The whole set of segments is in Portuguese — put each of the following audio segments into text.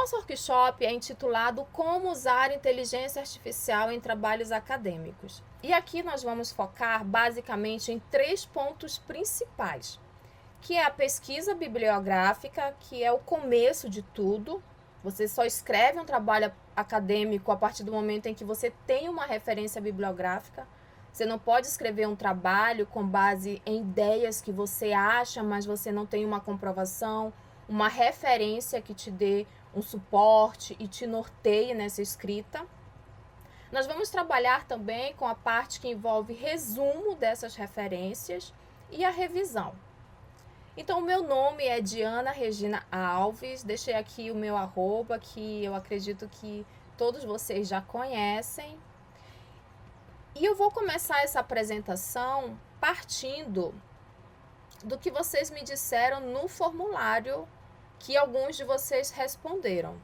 nosso workshop é intitulado Como usar inteligência artificial em trabalhos acadêmicos. E aqui nós vamos focar basicamente em 3 pontos principais, que é a pesquisa bibliográfica, que é o começo de tudo. Você só escreve um trabalho acadêmico a partir do momento em que você tem uma referência bibliográfica. Você não pode escrever um trabalho com base em ideias que você acha, mas você não tem uma comprovação, uma referência que te dê um suporte e te norteie nessa escrita. Nós vamos trabalhar também com a parte que envolve resumo dessas referências e a revisão. Então, o meu nome é Diana Regina Alves, deixei aqui o meu arroba, que eu acredito que todos vocês já conhecem. E eu vou começar essa apresentação partindo do que vocês me disseram no formulário que alguns de vocês responderam.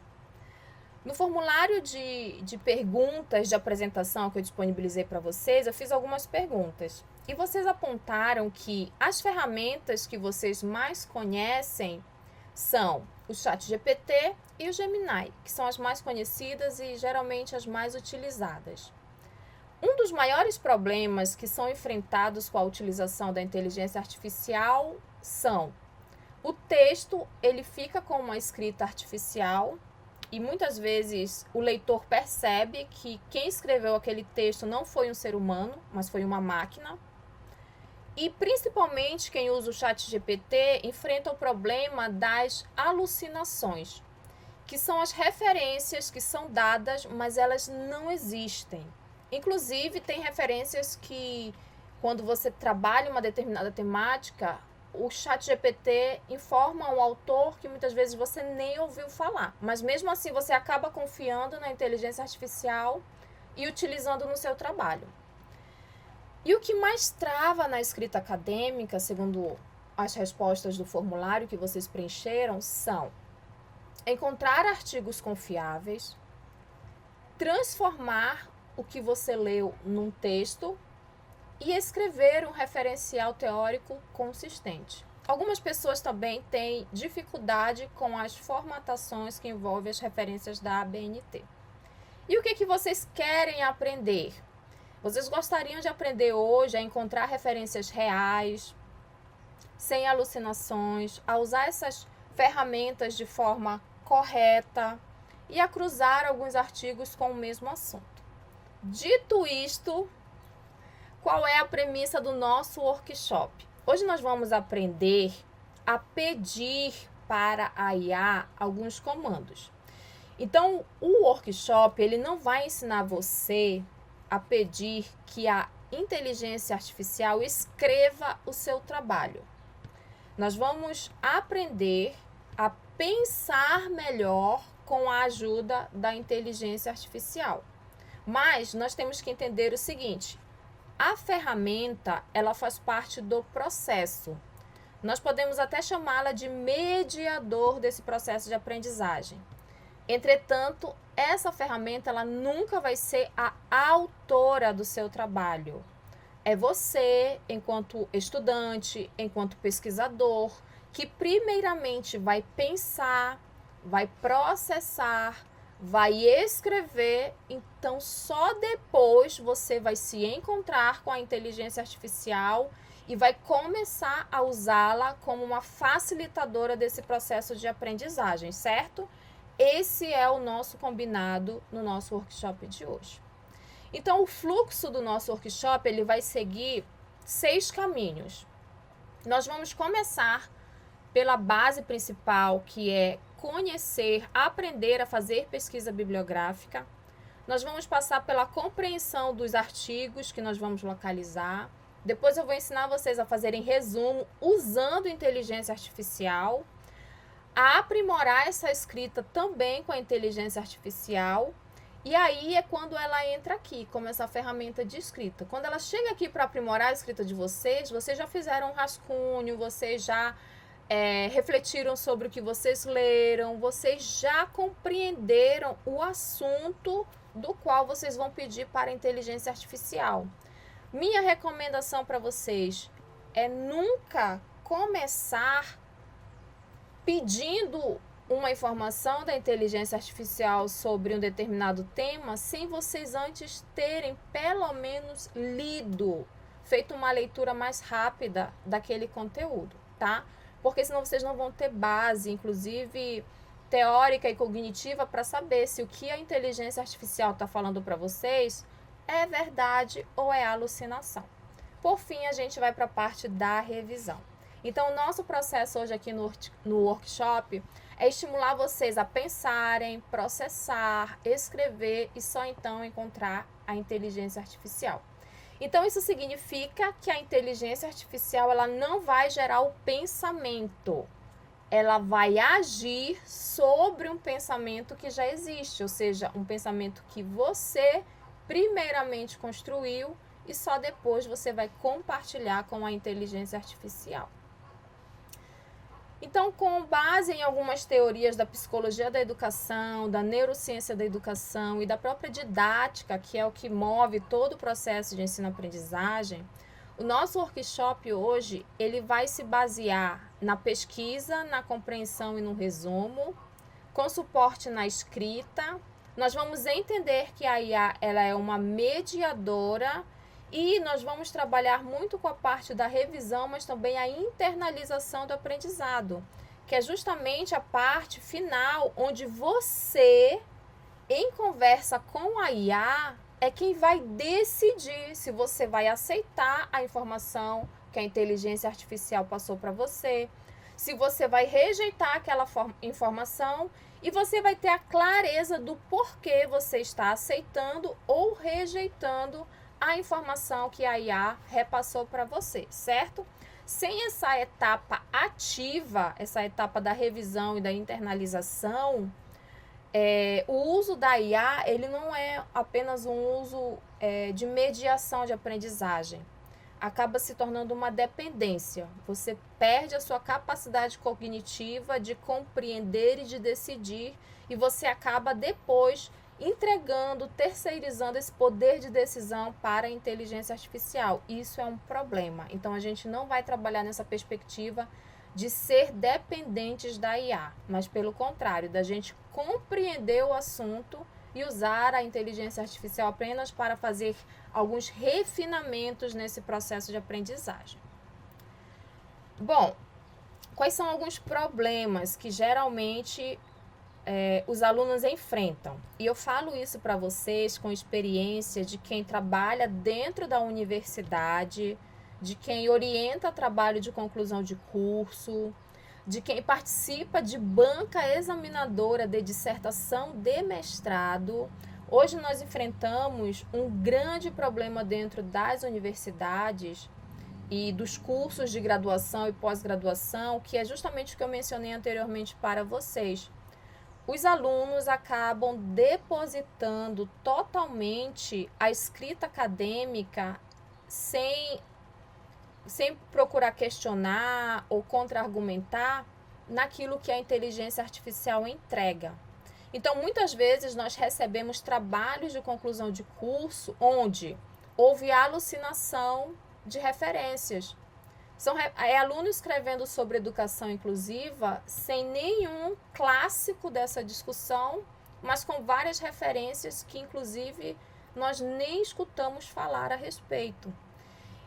No formulário de perguntas de apresentação que eu disponibilizei para vocês, eu fiz algumas perguntas. E vocês apontaram que as ferramentas que vocês mais conhecem são o ChatGPT e o Gemini, que são as mais conhecidas e geralmente as mais utilizadas. Um dos maiores problemas que são enfrentados com a utilização da inteligência artificial são: o texto, ele fica com uma escrita artificial e muitas vezes o leitor percebe que quem escreveu aquele texto não foi um ser humano, mas foi uma máquina. E principalmente quem usa o ChatGPT enfrenta o problema das alucinações, que são as referências que são dadas, mas elas não existem. Inclusive, tem referências que, quando você trabalha uma determinada temática, o ChatGPT informa o autor que muitas vezes você nem ouviu falar. Mas mesmo assim, você acaba confiando na inteligência artificial e utilizando no seu trabalho. E o que mais trava na escrita acadêmica, segundo as respostas do formulário que vocês preencheram, são encontrar artigos confiáveis, transformar o que você leu num texto e escrever um referencial teórico consistente. Algumas pessoas também têm dificuldade com as formatações que envolvem as referências da ABNT. E o que vocês querem aprender? Vocês gostariam de aprender hoje a encontrar referências reais, sem alucinações, a usar essas ferramentas de forma correta e a cruzar alguns artigos com o mesmo assunto. Dito isto, qual é a premissa do nosso workshop? Hoje nós vamos aprender a pedir para a IA alguns comandos. Então, o workshop, ele não vai ensinar você a pedir que a inteligência artificial escreva o seu trabalho. Nós vamos aprender a pensar melhor com a ajuda da inteligência artificial. Mas nós temos que entender o seguinte: a ferramenta, ela faz parte do processo. Nós podemos até chamá-la de mediador desse processo de aprendizagem. Entretanto, essa ferramenta, ela nunca vai ser a autora do seu trabalho. É você, enquanto estudante, enquanto pesquisador, que primeiramente vai pensar, vai processar, vai escrever, então só depois você vai se encontrar com a inteligência artificial e vai começar a usá-la como uma facilitadora desse processo de aprendizagem, certo? Esse é o nosso combinado no nosso workshop de hoje. Então, o fluxo do nosso workshop, ele vai seguir 6 caminhos. Nós vamos começar pela base principal, que é conhecer, aprender a fazer pesquisa bibliográfica. Nós vamos passar pela compreensão dos artigos que nós vamos localizar. Depois eu vou ensinar vocês a fazerem resumo usando inteligência artificial, a aprimorar essa escrita também com a inteligência artificial. E aí é quando ela entra aqui, como essa ferramenta de escrita. Quando ela chega aqui para aprimorar a escrita de vocês, vocês já fizeram um rascunho, vocês já refletiram sobre o que vocês leram, vocês já compreenderam o assunto do qual vocês vão pedir para a inteligência artificial. Minha recomendação para vocês é nunca começar pedindo uma informação da inteligência artificial sobre um determinado tema sem vocês antes terem pelo menos lido, feito uma leitura mais rápida daquele conteúdo, tá? Porque senão vocês não vão ter base, inclusive teórica e cognitiva, para saber se o que a inteligência artificial está falando para vocês é verdade ou é alucinação. Por fim, a gente vai para a parte da revisão. Então, o nosso processo hoje aqui no workshop é estimular vocês a pensarem, processar, escrever e só então encontrar a inteligência artificial. Então, isso significa que a inteligência artificial ela não vai gerar o pensamento, ela vai agir sobre um pensamento que já existe, ou seja, um pensamento que você primeiramente construiu e só depois você vai compartilhar com a inteligência artificial. Então, com base em algumas teorias da psicologia da educação, da neurociência da educação e da própria didática, que é o que move todo o processo de ensino-aprendizagem, o nosso workshop hoje ele vai se basear na pesquisa, na compreensão e no resumo, com suporte na escrita. Nós vamos entender que a IA ela é uma mediadora e nós vamos trabalhar muito com a parte da revisão, mas também a internalização do aprendizado, que é justamente a parte final onde você, em conversa com a IA, é quem vai decidir se você vai aceitar a informação que a inteligência artificial passou para você, se você vai rejeitar aquela informação e você vai ter a clareza do porquê você está aceitando ou rejeitando a informação que a IA repassou para você, certo? Sem essa etapa ativa, essa etapa da revisão e da internalização, o uso da IA ele não é apenas um uso de mediação de aprendizagem. Acaba se tornando uma dependência. Você perde a sua capacidade cognitiva de compreender e de decidir e você acaba depois entregando, terceirizando esse poder de decisão para a inteligência artificial. Isso é um problema. Então, a gente não vai trabalhar nessa perspectiva de ser dependentes da IA, mas pelo contrário, da gente compreender o assunto e usar a inteligência artificial apenas para fazer alguns refinamentos nesse processo de aprendizagem. Bom, quais são alguns problemas que geralmente os alunos enfrentam? E eu falo isso para vocês com experiência de quem trabalha dentro da universidade, de quem orienta trabalho de conclusão de curso, de quem participa de banca examinadora de dissertação de mestrado. Hoje nós enfrentamos um grande problema dentro das universidades e dos cursos de graduação e pós-graduação, que é justamente o que eu mencionei anteriormente para vocês. Os alunos acabam depositando totalmente a escrita acadêmica sem procurar questionar ou contra-argumentar naquilo que a inteligência artificial entrega. Então, muitas vezes nós recebemos trabalhos de conclusão de curso onde houve alucinação de referências. São alunos escrevendo sobre educação inclusiva sem nenhum clássico dessa discussão, mas com várias referências que, inclusive, nós nem escutamos falar a respeito.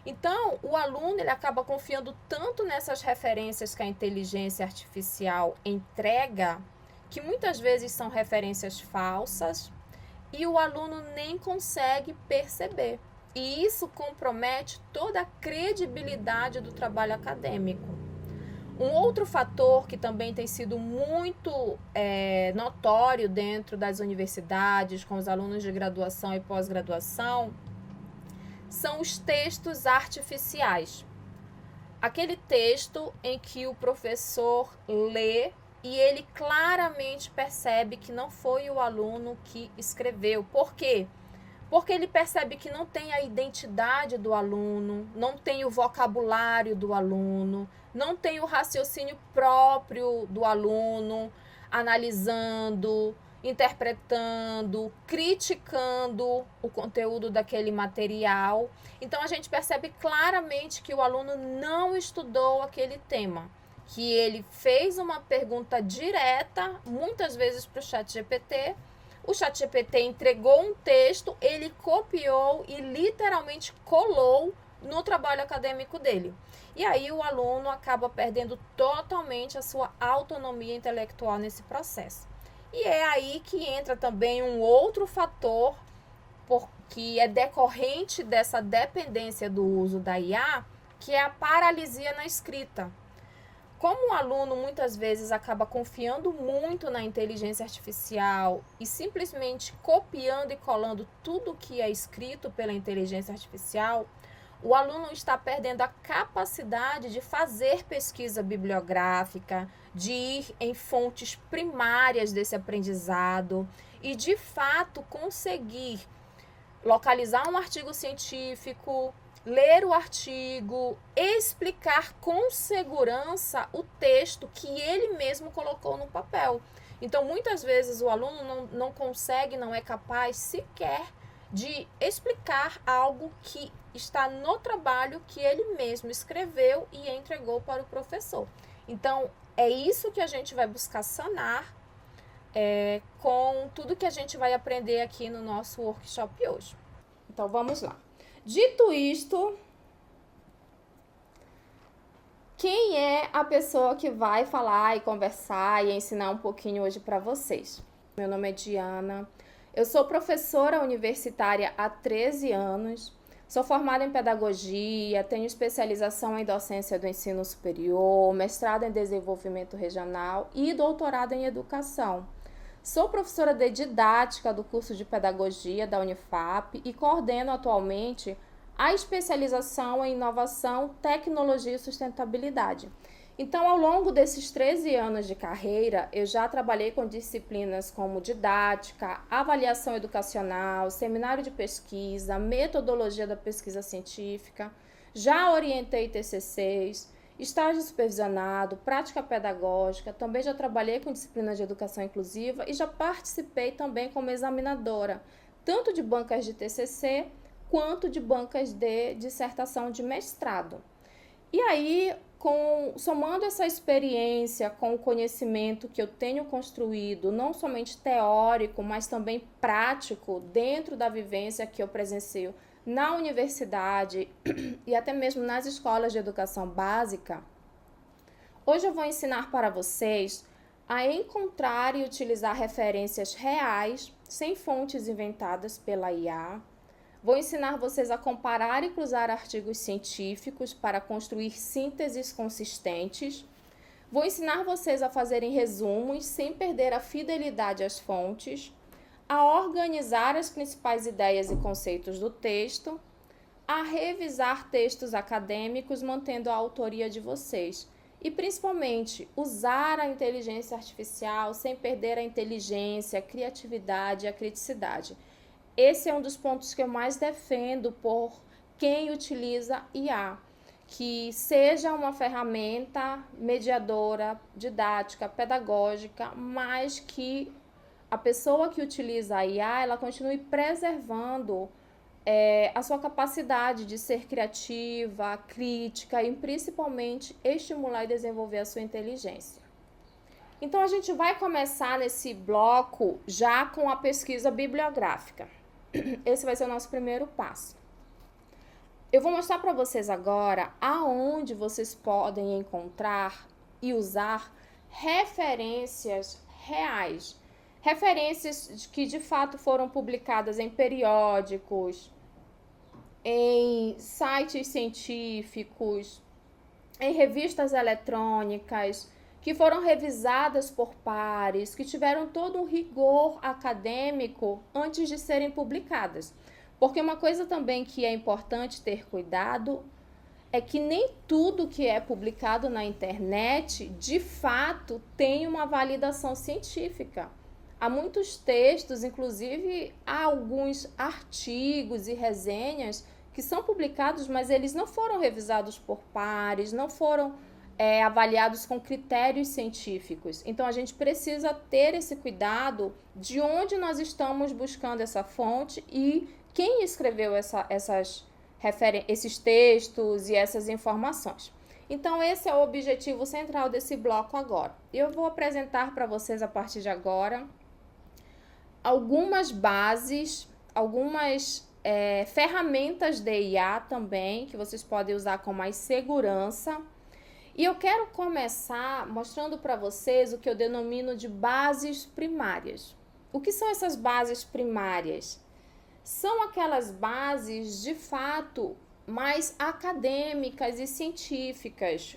Então, o aluno ele acaba confiando tanto nessas referências que a inteligência artificial entrega, que muitas vezes são referências falsas, e o aluno nem consegue perceber. E isso compromete toda a credibilidade do trabalho acadêmico. Um outro fator que também tem sido muito notório dentro das universidades, com os alunos de graduação e pós-graduação, são os textos artificiais. Aquele texto em que o professor lê e ele claramente percebe que não foi o aluno que escreveu. Por quê? Porque ele percebe que não tem a identidade do aluno, não tem o vocabulário do aluno, não tem o raciocínio próprio do aluno, analisando, interpretando, criticando o conteúdo daquele material. Então, a gente percebe claramente que o aluno não estudou aquele tema. que ele fez uma pergunta direta, muitas vezes para o ChatGPT. O ChatGPT entregou um texto, ele copiou e literalmente colou no trabalho acadêmico dele. E aí o aluno acaba perdendo totalmente a sua autonomia intelectual nesse processo. E é aí que entra também um outro fator que é decorrente dessa dependência do uso da IA, que é a paralisia na escrita. Como o aluno muitas vezes acaba confiando muito na inteligência artificial e simplesmente copiando e colando tudo que é escrito pela inteligência artificial, o aluno está perdendo a capacidade de fazer pesquisa bibliográfica, de ir em fontes primárias desse aprendizado e, de fato, conseguir localizar um artigo científico, ler o artigo, explicar com segurança o texto que ele mesmo colocou no papel. Então, muitas vezes o aluno não consegue, não é capaz sequer de explicar algo que está no trabalho que ele mesmo escreveu e entregou para o professor. Então, é isso que a gente vai buscar sanar com tudo que a gente vai aprender aqui no nosso workshop hoje. Então, vamos lá. Dito isto, quem é a pessoa que vai falar e conversar e ensinar um pouquinho hoje para vocês? Meu nome é Diana, eu sou professora universitária há 13 anos, sou formada em pedagogia, tenho especialização em docência do ensino superior, mestrado em desenvolvimento regional e doutorado em educação. Sou professora de didática do curso de pedagogia da Unifap e coordeno atualmente a especialização em inovação, tecnologia e sustentabilidade. Então, ao longo desses 13 anos de carreira, eu já trabalhei com disciplinas como didática, avaliação educacional, seminário de pesquisa, metodologia da pesquisa científica, já orientei TCCs, estágio supervisionado, prática pedagógica, também já trabalhei com disciplinas de educação inclusiva e já participei também como examinadora, tanto de bancas de TCC quanto de bancas de dissertação de mestrado. E aí, somando essa experiência com o conhecimento que eu tenho construído, não somente teórico, mas também prático, dentro da vivência que eu presencio na universidade e até mesmo nas escolas de educação básica, hoje eu vou ensinar para vocês a encontrar e utilizar referências reais, sem fontes inventadas pela IA. Vou ensinar vocês a comparar e cruzar artigos científicos para construir sínteses consistentes. Vou ensinar vocês a fazerem resumos sem perder a fidelidade às fontes, a organizar as principais ideias e conceitos do texto, a revisar textos acadêmicos mantendo a autoria de vocês e, principalmente, usar a inteligência artificial sem perder a inteligência, a criatividade e a criticidade. Esse é um dos pontos que eu mais defendo por quem utiliza IA, que seja uma ferramenta mediadora, didática, pedagógica, mas que a pessoa que utiliza a IA, ela continue preservando a sua capacidade de ser criativa, crítica e principalmente estimular e desenvolver a sua inteligência. Então, a gente vai começar nesse bloco já com a pesquisa bibliográfica. Esse vai ser o nosso primeiro passo. Eu vou mostrar para vocês agora aonde vocês podem encontrar e usar referências reais. Referências que de fato foram publicadas em periódicos, em sites científicos, em revistas eletrônicas, que foram revisadas por pares, que tiveram todo um rigor acadêmico antes de serem publicadas. Porque uma coisa também que é importante ter cuidado é que nem tudo que é publicado na internet, de fato, tem uma validação científica. Há muitos textos, inclusive há alguns artigos e resenhas que são publicados, mas eles não foram revisados por pares, não foram avaliados com critérios científicos. Então, a gente precisa ter esse cuidado de onde nós estamos buscando essa fonte e quem escreveu esses textos e essas informações. Então, esse é o objetivo central desse bloco agora. Eu vou apresentar para vocês, a partir de agora, algumas bases, algumas ferramentas de IA também, que vocês podem usar com mais segurança. E eu quero começar mostrando para vocês o que eu denomino de bases primárias. O que são essas bases primárias? São aquelas bases, de fato, mais acadêmicas e científicas,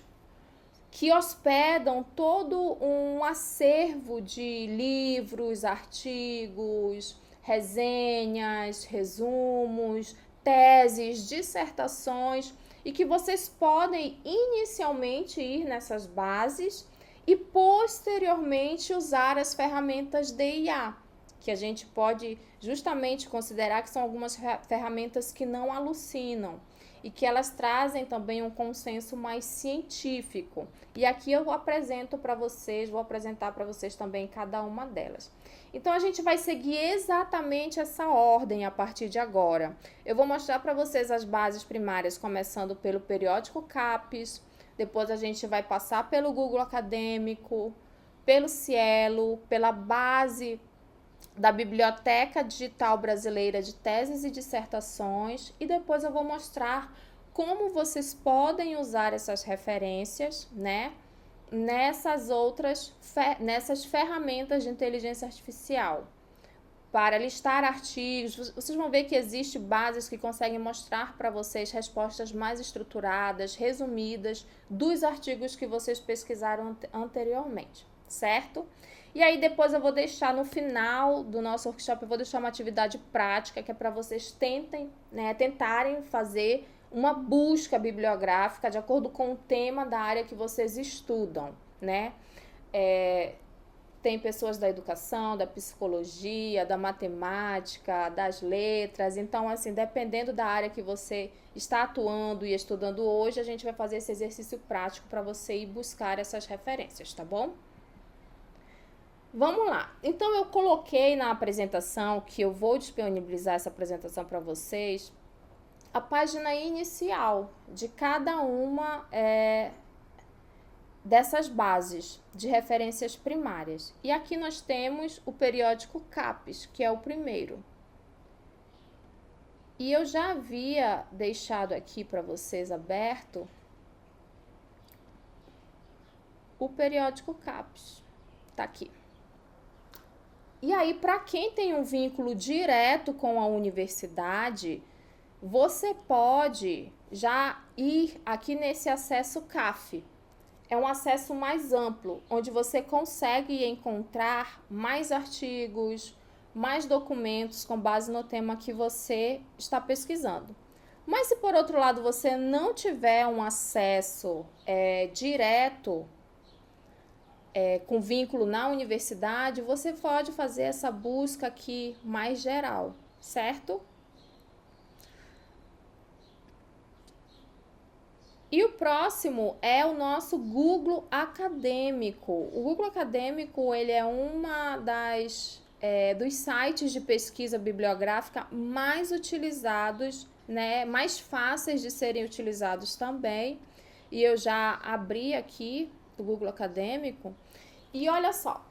que hospedam todo um acervo de livros, artigos, resenhas, resumos, teses, dissertações, e que vocês podem inicialmente ir nessas bases e posteriormente usar as ferramentas de IA, que a gente pode justamente considerar que são algumas ferramentas que não alucinam e que elas trazem também um consenso mais científico. E aqui eu apresento para vocês, vou apresentar para vocês também cada uma delas. Então, a gente vai seguir exatamente essa ordem a partir de agora. Eu vou mostrar para vocês as bases primárias, começando pelo periódico CAPES, depois a gente vai passar pelo Google Acadêmico, pelo Cielo, pela base da Biblioteca Digital Brasileira de Teses e Dissertações, e depois eu vou mostrar como vocês podem usar essas referências, né, nessas ferramentas de inteligência artificial, para listar artigos. Vocês vão ver que existem bases que conseguem mostrar para vocês respostas mais estruturadas, resumidas, dos artigos que vocês pesquisaram anteriormente, certo? E aí depois eu vou deixar no final do nosso workshop, eu vou deixar uma atividade prática, que é para vocês tentarem fazer uma busca bibliográfica de acordo com o tema da área que vocês estudam, né? Tem pessoas da educação, da psicologia, da matemática, das letras. Então, assim, dependendo da área que você está atuando e estudando hoje, a gente vai fazer esse exercício prático para você ir buscar essas referências, tá bom? Vamos lá. Então, eu coloquei na apresentação, que eu vou disponibilizar essa apresentação para vocês, a página inicial de cada uma dessas bases de referências primárias. E aqui nós temos o periódico CAPES, que é o primeiro. E eu já havia deixado aqui para vocês aberto o periódico CAPES. Tá aqui. E aí, para quem tem um vínculo direto com a universidade, você pode já ir aqui nesse acesso CAF. É um acesso mais amplo, onde você consegue encontrar mais artigos, mais documentos com base no tema que você está pesquisando. Mas se por outro lado você não tiver um acesso direto, com vínculo na universidade, você pode fazer essa busca aqui mais geral, certo? E o próximo é o nosso Google Acadêmico. O Google Acadêmico, ele é uma dos sites de pesquisa bibliográfica mais utilizados, né, mais fáceis de serem utilizados também. E eu já abri aqui o Google Acadêmico. E olha só,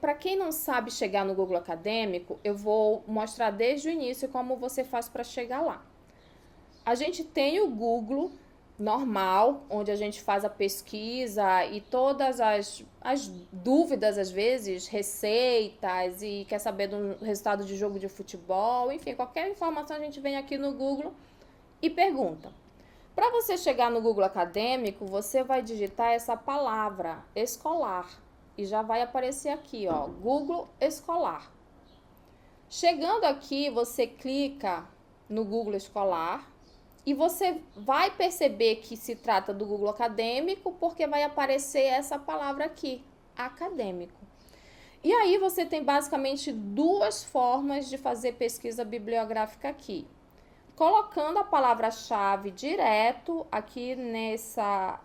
para quem não sabe chegar no Google Acadêmico, eu vou mostrar desde o início como você faz para chegar lá. A gente tem o Google normal, onde a gente faz a pesquisa e todas as dúvidas, às vezes, receitas, e quer saber do resultado de jogo de futebol, enfim, qualquer informação a gente vem aqui no Google e pergunta. Para você chegar no Google Acadêmico, você vai digitar essa palavra, escolar, e já vai aparecer aqui, ó, Google Escolar. Chegando aqui, você clica no Google Escolar e você vai perceber que se trata do Google Acadêmico, porque vai aparecer essa palavra aqui, acadêmico. E aí você tem basicamente duas formas de fazer pesquisa bibliográfica aqui. Colocando a palavra-chave direto aqui nessa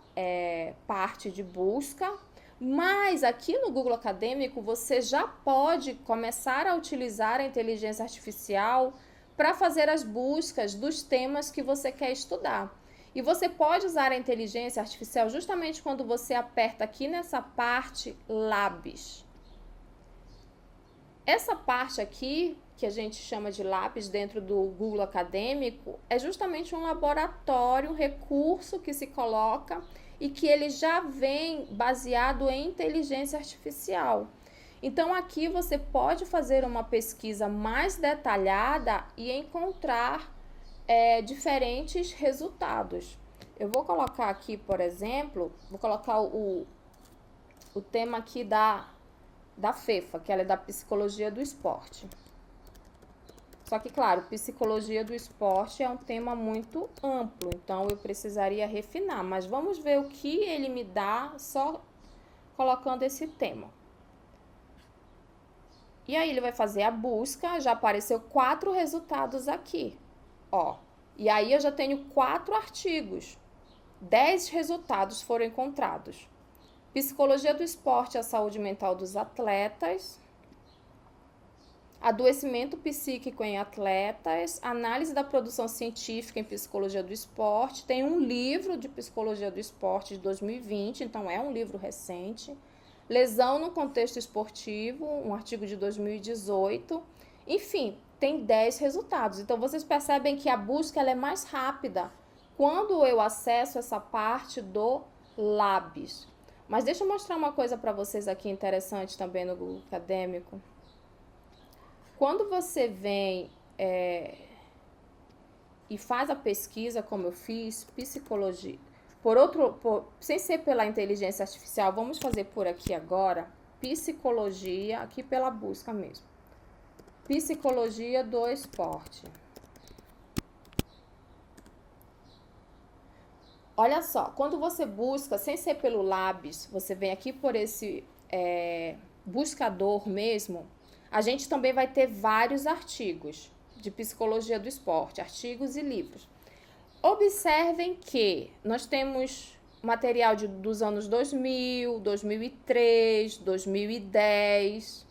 parte de busca, mas aqui no Google Acadêmico você já pode começar a utilizar a inteligência artificial para fazer as buscas dos temas que você quer estudar. E você pode usar a inteligência artificial justamente quando você aperta aqui nessa parte Labs. Essa parte aqui, que a gente chama de Labs dentro do Google Acadêmico, é justamente um laboratório, um recurso que se coloca e que ele já vem baseado em inteligência artificial. Então, aqui você pode fazer uma pesquisa mais detalhada e encontrar diferentes resultados. Eu vou colocar aqui, por exemplo, vou colocar o tema aqui da FEFA, que ela é da Psicologia do Esporte. Só que, claro, Psicologia do Esporte é um tema muito amplo, então eu precisaria refinar. Mas vamos ver o que ele me dá só colocando esse tema. E aí ele vai fazer a busca, já apareceu 4 resultados aqui, ó. E aí eu já tenho 4 artigos. 10 resultados foram encontrados. Psicologia do esporte e a saúde mental dos atletas. Adoecimento psíquico em atletas. Análise da produção científica em psicologia do esporte. Tem um livro de psicologia do esporte de 2020, então é um livro recente. Lesão no contexto esportivo, um artigo de 2018. Enfim, tem 10 resultados. Então, vocês percebem que a busca ela é mais rápida quando eu acesso essa parte do Labs. Mas deixa eu mostrar uma coisa para vocês aqui interessante também no Google Acadêmico. Quando você vem e faz a pesquisa, como eu fiz, psicologia... sem ser pela inteligência artificial, vamos fazer por aqui agora, psicologia, aqui pela busca mesmo. Psicologia do esporte. Olha só, quando você busca, sem ser pelo Labs, você vem aqui por esse buscador mesmo, a gente também vai ter vários artigos de psicologia do esporte, artigos e livros. Observem que nós temos material dos anos 2000, 2003, 2010,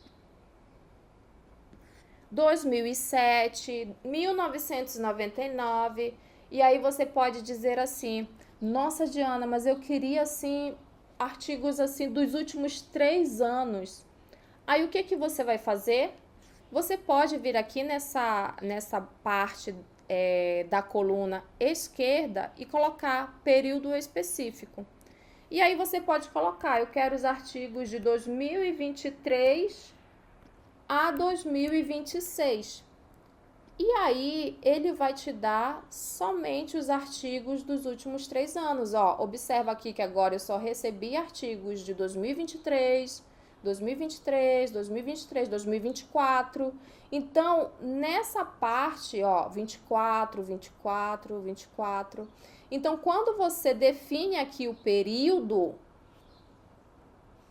2007, 1999. E aí você pode dizer assim, nossa, Diana, mas eu queria assim artigos assim dos últimos 3 anos. Aí o que você vai fazer? Você pode vir aqui nessa parte da coluna esquerda e colocar período específico. E aí você pode colocar, eu quero os artigos de 2023 a 2026. E aí ele vai te dar somente os artigos dos últimos 3 anos. Ó, observa aqui que agora eu só recebi artigos de 2023, 2023, 2023, 2024. Então, nessa parte, ó, 24, 24, 24. Então, quando você define aqui o período,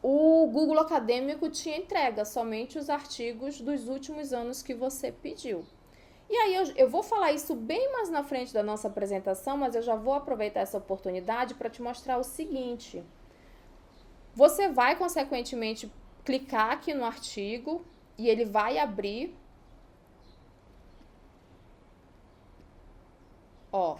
o Google Acadêmico te entrega somente os artigos dos últimos anos que você pediu. E aí, eu vou falar isso bem mais na frente da nossa apresentação, mas eu já vou aproveitar essa oportunidade para te mostrar o seguinte. Você vai, consequentemente, clicar aqui no artigo e ele vai abrir. Ó,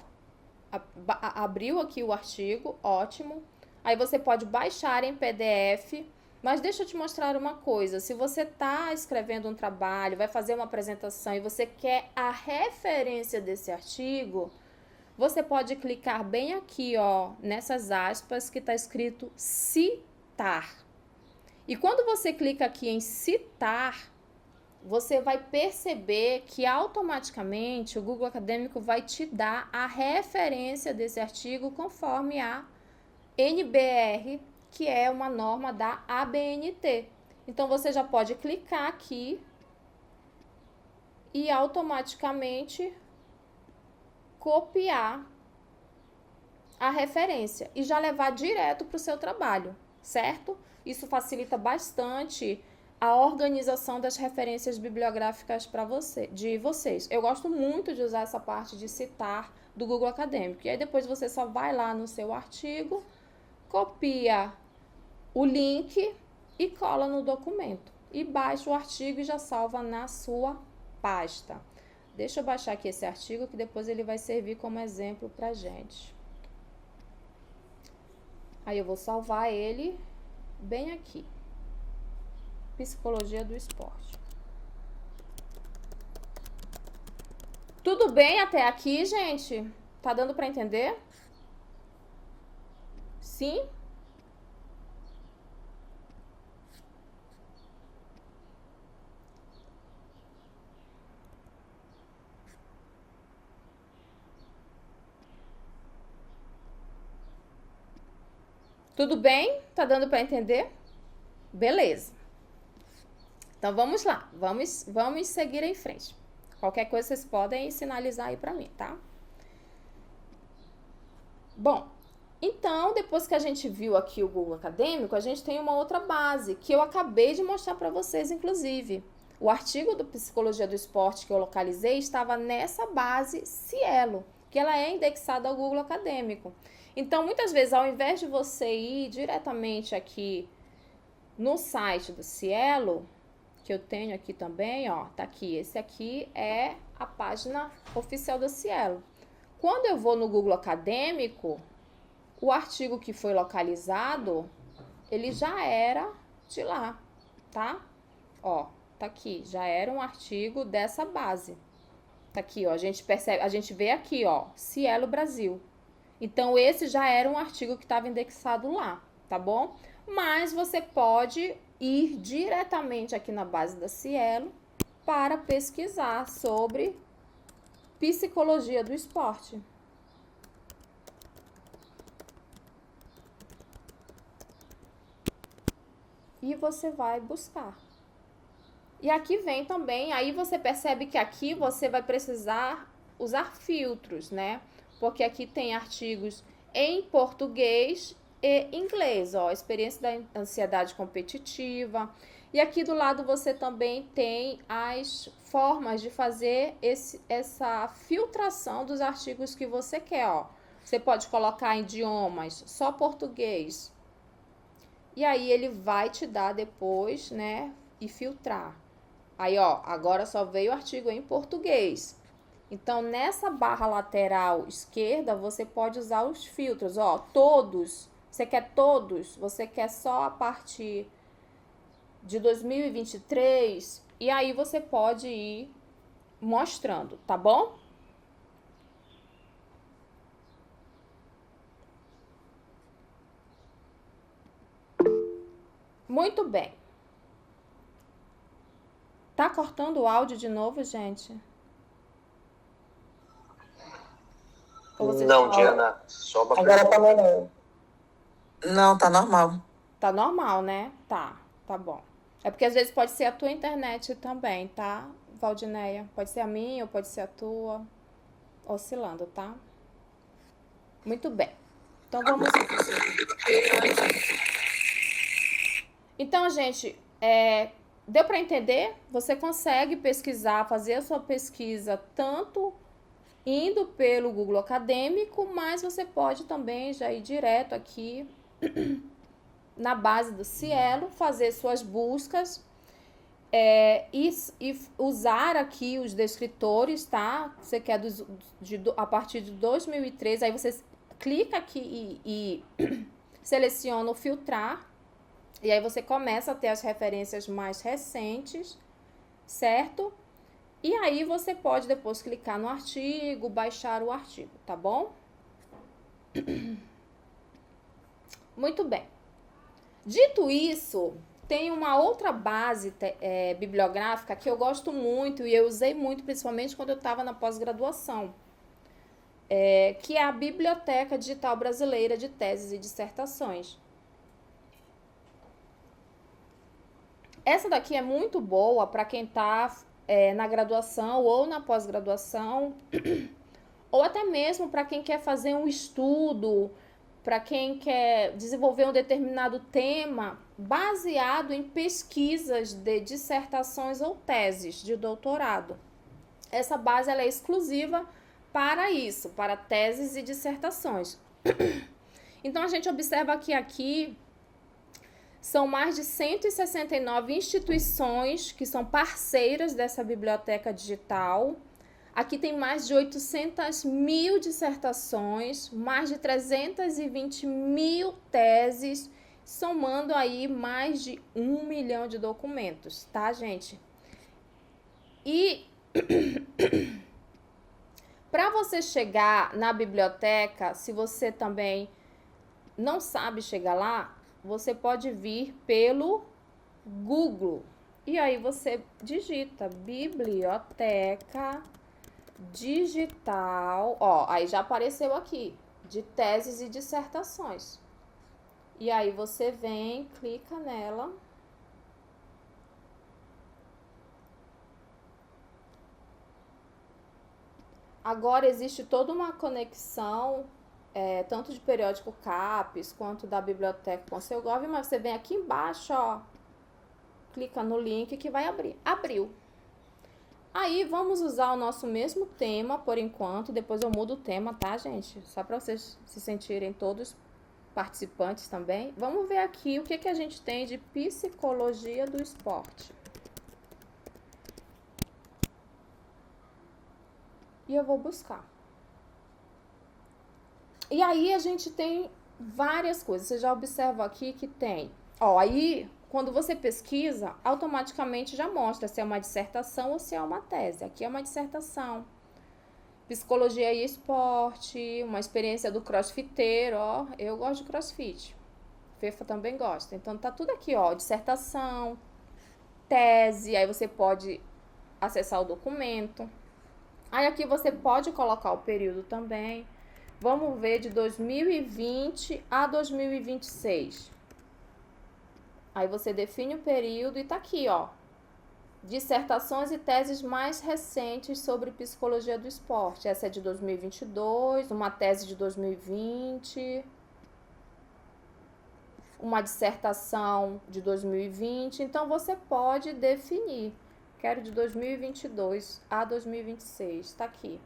abriu aqui o artigo, ótimo. Aí você pode baixar em PDF, mas deixa eu te mostrar uma coisa. Se você está escrevendo um trabalho, vai fazer uma apresentação e você quer a referência desse artigo, você pode clicar bem aqui, ó, nessas aspas que está escrito citar. E quando você clica aqui em citar, você vai perceber que automaticamente o Google Acadêmico vai te dar a referência desse artigo conforme a NBR, que é uma norma da ABNT. Então, você já pode clicar aqui e automaticamente copiar a referência e já levar direto para o seu trabalho, certo? Isso facilita bastante a organização das referências bibliográficas de vocês. Eu gosto muito de usar essa parte de citar do Google Acadêmico. E aí depois você só vai lá no seu artigo, copia o link e cola no documento. E baixa o artigo e já salva na sua pasta. Deixa eu baixar aqui esse artigo que depois ele vai servir como exemplo pra gente. Aí eu vou salvar ele bem aqui. Psicologia do esporte. Tudo bem até aqui, gente? Tá dando para entender? Sim? Tudo bem? Tá dando para entender? Beleza. Então vamos lá, vamos seguir em frente. Qualquer coisa vocês podem sinalizar aí para mim, tá? Bom, então depois que a gente viu aqui o Google Acadêmico, a gente tem uma outra base que eu acabei de mostrar para vocês, inclusive. O artigo do Psicologia do Esporte que eu localizei estava nessa base Cielo, que ela é indexada ao Google Acadêmico. Então, muitas vezes, ao invés de você ir diretamente aqui no site do Cielo, que eu tenho aqui também, ó, tá aqui. Esse aqui é a página oficial do Cielo. Quando eu vou no Google Acadêmico, o artigo que foi localizado, ele já era de lá, tá? Ó, tá aqui, já era um artigo dessa base. Tá aqui, ó, a gente percebe, a gente vê aqui, ó, Cielo Brasil. Então, esse já era um artigo que estava indexado lá, tá bom? Mas você pode ir diretamente aqui na base da Cielo para pesquisar sobre psicologia do esporte. E você vai buscar. E aqui vem também, aí você percebe que aqui você vai precisar usar filtros, né? Porque aqui tem artigos em português e inglês, ó, experiência da ansiedade competitiva. E aqui do lado você também tem as formas de fazer essa filtração dos artigos que você quer, ó. Você pode colocar idiomas, só português. E aí ele vai te dar depois, né, e filtrar. Aí, ó, agora só veio o artigo em português. Então, nessa barra lateral esquerda, você pode usar os filtros, ó, todos. Você quer todos? Você quer só a partir de 2023? E aí você pode ir mostrando, tá bom? Muito bem. Tá cortando o áudio de novo, gente? Não, Diana, só pra Agora tá melhor. Não, tá normal. Tá normal, né? Tá bom. É porque às vezes pode ser a tua internet também, tá, Valdineia? Pode ser a minha ou pode ser a tua. Oscilando, tá? Muito bem. Então vamos. Então, gente, deu para entender? Você consegue pesquisar, fazer a sua pesquisa tanto indo pelo Google Acadêmico, mas você pode também já ir direto aqui na base do Cielo, fazer suas buscas e usar aqui os descritores, tá? Você quer a partir de 2013, aí você clica aqui e seleciona o filtrar, e aí você começa a ter as referências mais recentes, certo? E aí você pode depois clicar no artigo, baixar o artigo, tá bom? Muito bem. Dito isso, tem uma outra base bibliográfica que eu gosto muito e eu usei muito, principalmente quando eu estava na pós-graduação, que é a Biblioteca Digital Brasileira de Teses e Dissertações. Essa daqui é muito boa para quem está na graduação ou na pós-graduação, ou até mesmo para quem quer fazer um estudo, para quem quer desenvolver um determinado tema baseado em pesquisas de dissertações ou teses de doutorado. Essa base ela é exclusiva para isso, para teses e dissertações. Então, a gente observa que aqui são mais de 169 instituições que são parceiras dessa biblioteca digital. Aqui tem mais de 800 mil dissertações, mais de 320 mil teses, somando aí mais de 1 milhão de documentos, tá, gente? E para você chegar na biblioteca, se você também não sabe chegar lá, você pode vir pelo Google. E aí você digita biblioteca digital, ó, aí já apareceu aqui, de teses e dissertações. E aí você vem, clica nela. Agora existe toda uma conexão, tanto de periódico CAPES, quanto da biblioteca com o seu Gov, mas você vem aqui embaixo, ó, clica no link que vai abrir. Abriu. Aí vamos usar o nosso mesmo tema por enquanto, depois eu mudo o tema, tá, gente? Só para vocês se sentirem todos participantes também. Vamos ver aqui o que a gente tem de psicologia do esporte. E eu vou buscar. E aí a gente tem várias coisas. Você já observa aqui que tem, ó, aí quando você pesquisa, automaticamente já mostra se é uma dissertação ou se é uma tese. Aqui é uma dissertação. Psicologia e esporte, uma experiência do crossfiteiro, ó. Eu gosto de crossfit. Fefa também gosta. Então tá tudo aqui, ó. Dissertação, tese, aí você pode acessar o documento. Aí aqui você pode colocar o período também. Vamos ver de 2020 a 2026. Aí você define o período e tá aqui, ó. Dissertações e teses mais recentes sobre psicologia do esporte. Essa é de 2022, uma tese de 2020, uma dissertação de 2020. Então você pode definir. Quero de 2022 a 2026. Tá aqui.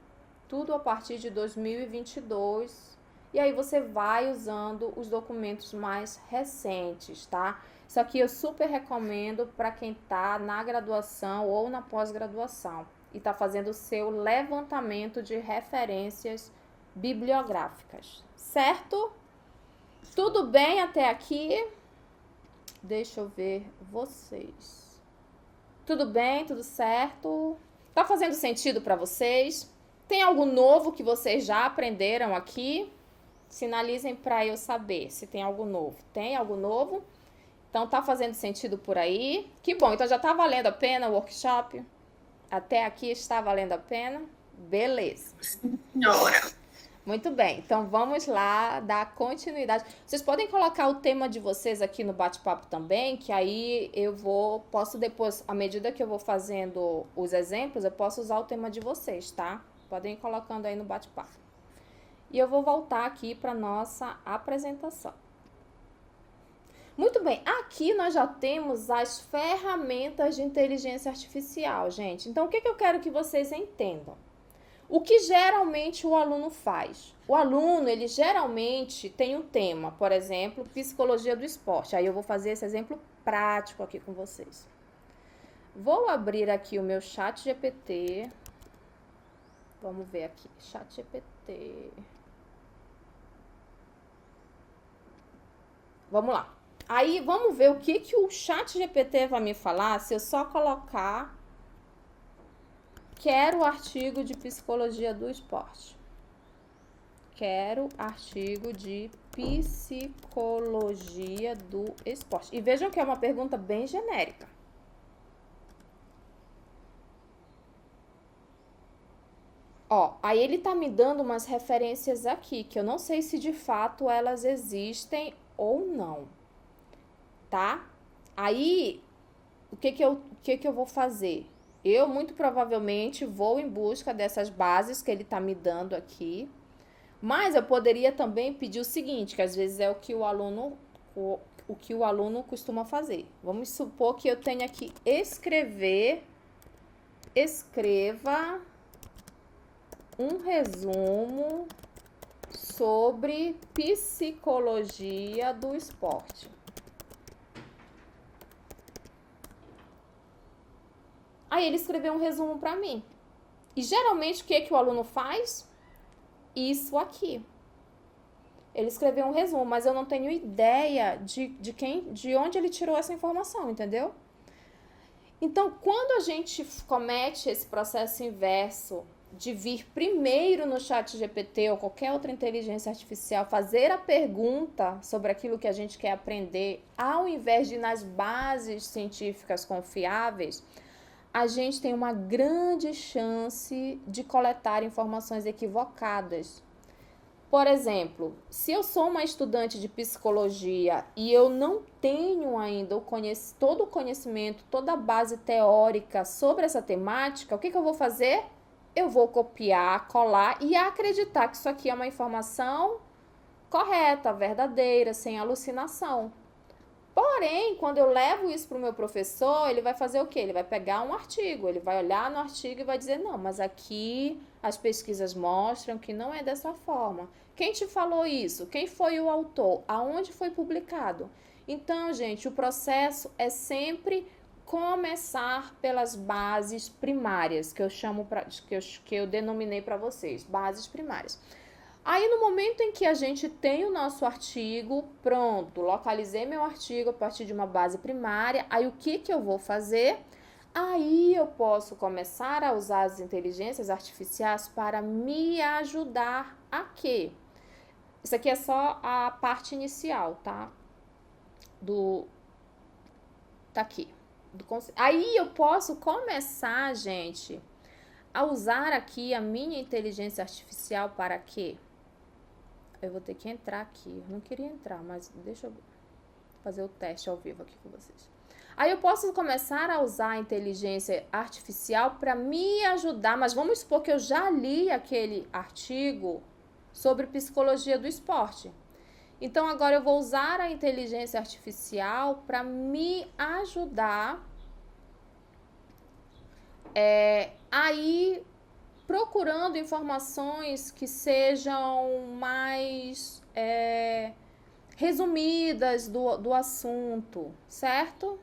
Tudo a partir de 2022. E aí você vai usando os documentos mais recentes, tá? Isso aqui eu super recomendo para quem tá na graduação ou na pós-graduação e tá fazendo o seu levantamento de referências bibliográficas, certo? Tudo bem até aqui? Deixa eu ver vocês. Tudo bem? Tudo certo? Tá fazendo sentido para vocês? Tem algo novo que vocês já aprenderam aqui? Sinalizem para eu saber se tem algo novo. Tem algo novo? Então, tá fazendo sentido por aí? Que bom, então já tá valendo a pena o workshop? Até aqui está valendo a pena? Beleza. Senhora. Muito bem, então vamos lá dar continuidade. Vocês podem colocar o tema de vocês aqui no bate-papo também, que aí posso depois, à medida que eu vou fazendo os exemplos, eu posso usar o tema de vocês, tá? Podem ir colocando aí no bate-papo. E eu vou voltar aqui para nossa apresentação. Muito bem, aqui nós já temos as ferramentas de inteligência artificial, gente. Então, o que eu quero que vocês entendam? O que geralmente o aluno faz? O aluno, ele geralmente tem um tema, por exemplo, psicologia do esporte. Aí eu vou fazer esse exemplo prático aqui com vocês. Vou abrir aqui o meu chat GPT. Vamos ver aqui, chat GPT. Vamos lá. Aí, vamos ver o que o chat GPT vai me falar se eu só colocar quero artigo de psicologia do esporte. Quero artigo de psicologia do esporte. E vejam que é uma pergunta bem genérica. Ó, aí ele tá me dando umas referências aqui, que eu não sei se de fato elas existem ou não. Tá? Aí, o que eu vou fazer? Eu, muito provavelmente, vou em busca dessas bases que ele tá me dando aqui. Mas eu poderia também pedir o seguinte, que às vezes é o que o aluno costuma fazer. Vamos supor que eu tenha que escreva um resumo sobre psicologia do esporte. Aí ele escreveu um resumo para mim. E geralmente o que o aluno faz? Isso aqui. Ele escreveu um resumo, mas eu não tenho ideia de onde ele tirou essa informação, entendeu? Então, quando a gente comete esse processo inverso de vir primeiro no chat GPT ou qualquer outra inteligência artificial fazer a pergunta sobre aquilo que a gente quer aprender, ao invés de ir nas bases científicas confiáveis, a gente tem uma grande chance de coletar informações equivocadas. Por exemplo, se eu sou uma estudante de psicologia e eu não tenho ainda todo o conhecimento, toda a base teórica sobre essa temática, o que eu vou fazer? Eu vou copiar, colar e acreditar que isso aqui é uma informação correta, verdadeira, sem alucinação. Porém, quando eu levo isso para o meu professor, ele vai fazer o quê? Ele vai pegar um artigo, ele vai olhar no artigo e vai dizer, não, mas aqui as pesquisas mostram que não é dessa forma. Quem te falou isso? Quem foi o autor? Aonde foi publicado? Então, gente, o processo é sempre começar pelas bases primárias, que eu denominei para vocês, bases primárias. Aí, no momento em que a gente tem o nosso artigo, pronto, localizei meu artigo a partir de uma base primária, aí o que eu vou fazer? Aí eu posso começar a usar as inteligências artificiais para me ajudar a quê? Isso aqui é só a parte inicial, tá? Tá aqui. Aí eu posso começar, gente, a usar aqui a minha inteligência artificial para quê? Eu vou ter que entrar aqui. Eu não queria entrar, mas deixa eu fazer o teste ao vivo aqui com vocês. Aí eu posso começar a usar a inteligência artificial para me ajudar, mas vamos supor que eu já li aquele artigo sobre psicologia do esporte. Então agora eu vou usar a inteligência artificial para me ajudar aí procurando informações que sejam mais resumidas do assunto, certo?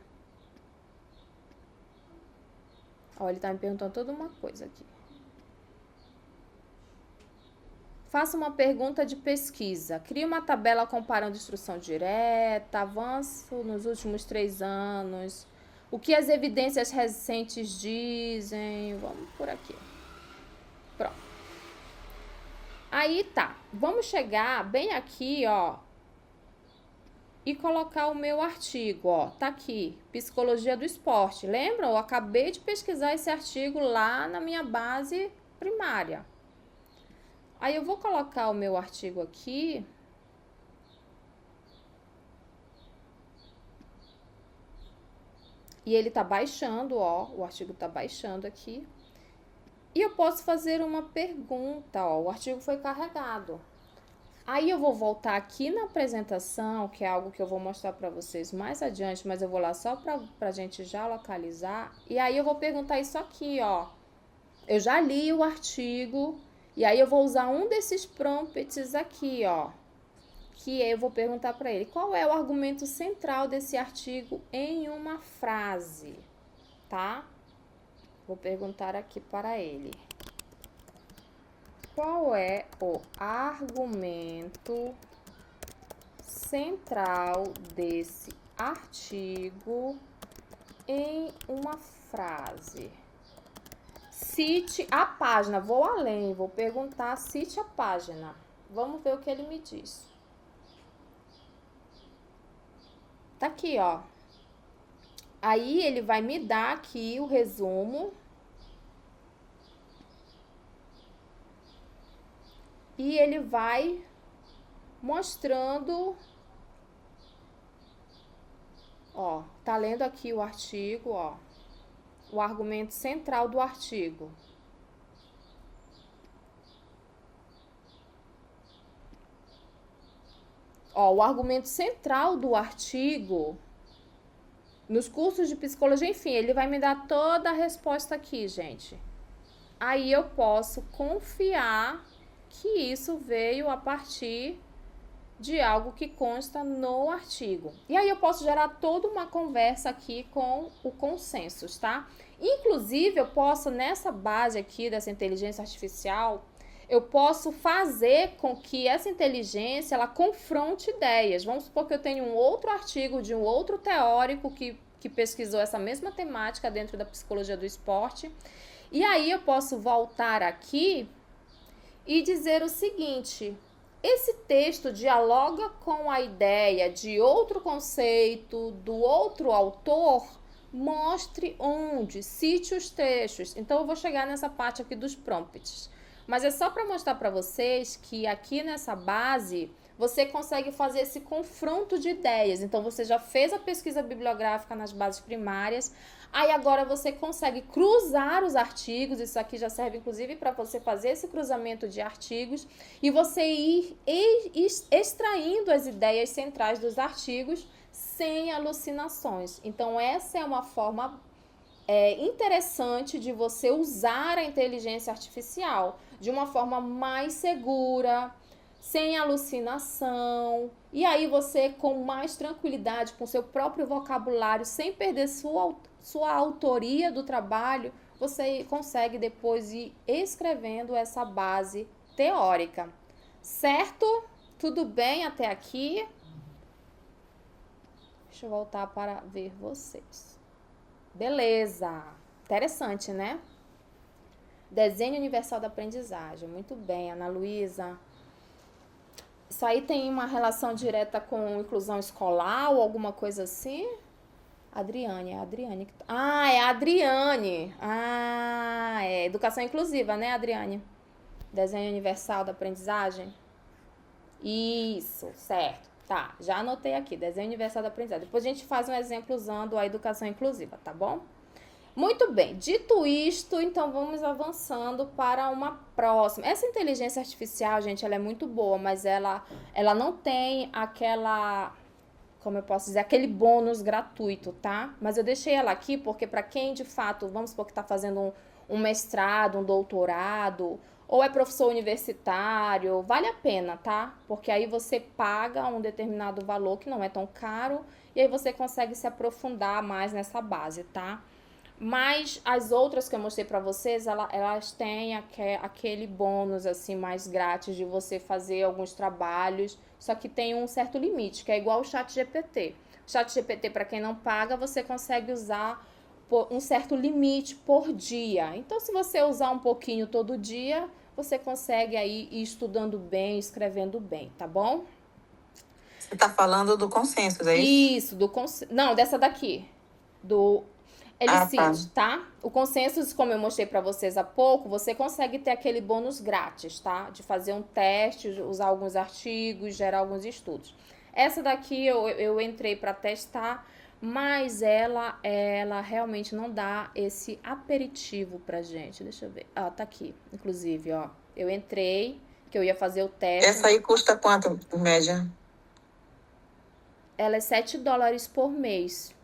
Ó, ele tá me perguntando toda uma coisa aqui. Faça uma pergunta de pesquisa. Crie uma tabela comparando instrução direta, avanço nos últimos 3 anos, o que as evidências recentes dizem. Vamos por aqui. Pronto. Aí tá. Vamos chegar bem aqui, ó, e colocar o meu artigo, ó. Tá aqui, Psicologia do Esporte. Lembram? Eu acabei de pesquisar esse artigo lá na minha base primária. Aí eu vou colocar o meu artigo aqui. E ele tá baixando, ó. O artigo tá baixando aqui. E eu posso fazer uma pergunta, ó. O artigo foi carregado. Aí eu vou voltar aqui na apresentação, que é algo que eu vou mostrar para vocês mais adiante, mas eu vou lá só pra gente já localizar. E aí eu vou perguntar isso aqui, ó. Eu já li o artigo. E aí eu vou usar um desses prompts aqui, ó, que eu vou perguntar para ele, qual é o argumento central desse artigo em uma frase, tá? Vou perguntar aqui para ele. Qual é o argumento central desse artigo em uma frase? Cite a página. Vou além, vou perguntar, cite a página. Vamos ver o que ele me diz. Tá aqui, ó. Aí ele vai me dar aqui o resumo. E ele vai mostrando, ó, tá lendo aqui o artigo, ó. O argumento central do artigo. Ó, o argumento central do artigo, nos cursos de psicologia, enfim, ele vai me dar toda a resposta aqui, gente. Aí eu posso confiar que isso veio a partir de algo que consta no artigo. E aí eu posso gerar toda uma conversa aqui com o consensus, tá? Inclusive, eu posso, nessa base aqui dessa inteligência artificial, eu posso fazer com que essa inteligência, ela confronte ideias. Vamos supor que eu tenho um outro artigo de um outro teórico que pesquisou essa mesma temática dentro da psicologia do esporte. E aí eu posso voltar aqui e dizer o seguinte: esse texto dialoga com a ideia de outro conceito, do outro autor, mostre onde, cite os trechos. Então eu vou chegar nessa parte aqui dos prompts. Mas é só para mostrar para vocês que aqui nessa base você consegue fazer esse confronto de ideias. Então você já fez a pesquisa bibliográfica nas bases primárias, aí agora você consegue cruzar os artigos. Isso aqui já serve inclusive para você fazer esse cruzamento de artigos e você ir extraindo as ideias centrais dos artigos sem alucinações. Então essa é uma forma interessante de você usar a inteligência artificial de uma forma mais segura, sem alucinação, e aí você com mais tranquilidade, com seu próprio vocabulário, sem perder sua autoria do trabalho, você consegue depois ir escrevendo essa base teórica. Certo? Tudo bem até aqui? Deixa eu voltar para ver vocês. Beleza. Interessante, né? Desenho universal da aprendizagem. Muito bem, Ana Luísa. Isso aí tem uma relação direta com inclusão escolar ou alguma coisa assim? Adriane, é a Adriane. Ah, é a Adriane. Ah, é educação inclusiva, né, Adriane? Desenho universal da aprendizagem. Isso, certo. Tá, já anotei aqui, desenho universal da aprendizagem. Depois a gente faz um exemplo usando a educação inclusiva, tá bom? Muito bem, dito isto, então vamos avançando para uma próxima. Essa inteligência artificial, gente, ela é muito boa, mas ela não tem aquela, como eu posso dizer, aquele bônus gratuito, tá? Mas eu deixei ela aqui porque para quem de fato, vamos supor que está fazendo um mestrado, um doutorado, ou é professor universitário, vale a pena, tá? Porque aí você paga um determinado valor que não é tão caro e aí você consegue se aprofundar mais nessa base, tá? Mas as outras que eu mostrei para vocês, elas têm aquele bônus assim mais grátis de você fazer alguns trabalhos, só que tem um certo limite, que é igual o ChatGPT. O ChatGPT, para quem não paga, você consegue usar por um certo limite por dia. Então, se você usar um pouquinho todo dia, você consegue aí ir estudando bem, escrevendo bem, tá bom? Você tá falando do consenso, é isso? Isso, não, dessa daqui. Do Elicite, tá? O consensus, como eu mostrei para vocês há pouco, você consegue ter aquele bônus grátis, tá? De fazer um teste, usar alguns artigos, gerar alguns estudos. Essa daqui eu entrei para testar, mas ela realmente não dá esse aperitivo pra gente. Deixa eu ver. Ah, tá aqui, inclusive, ó. Eu entrei, que eu ia fazer o teste. Essa aí custa quanto, por média? Ela é $7 por mês.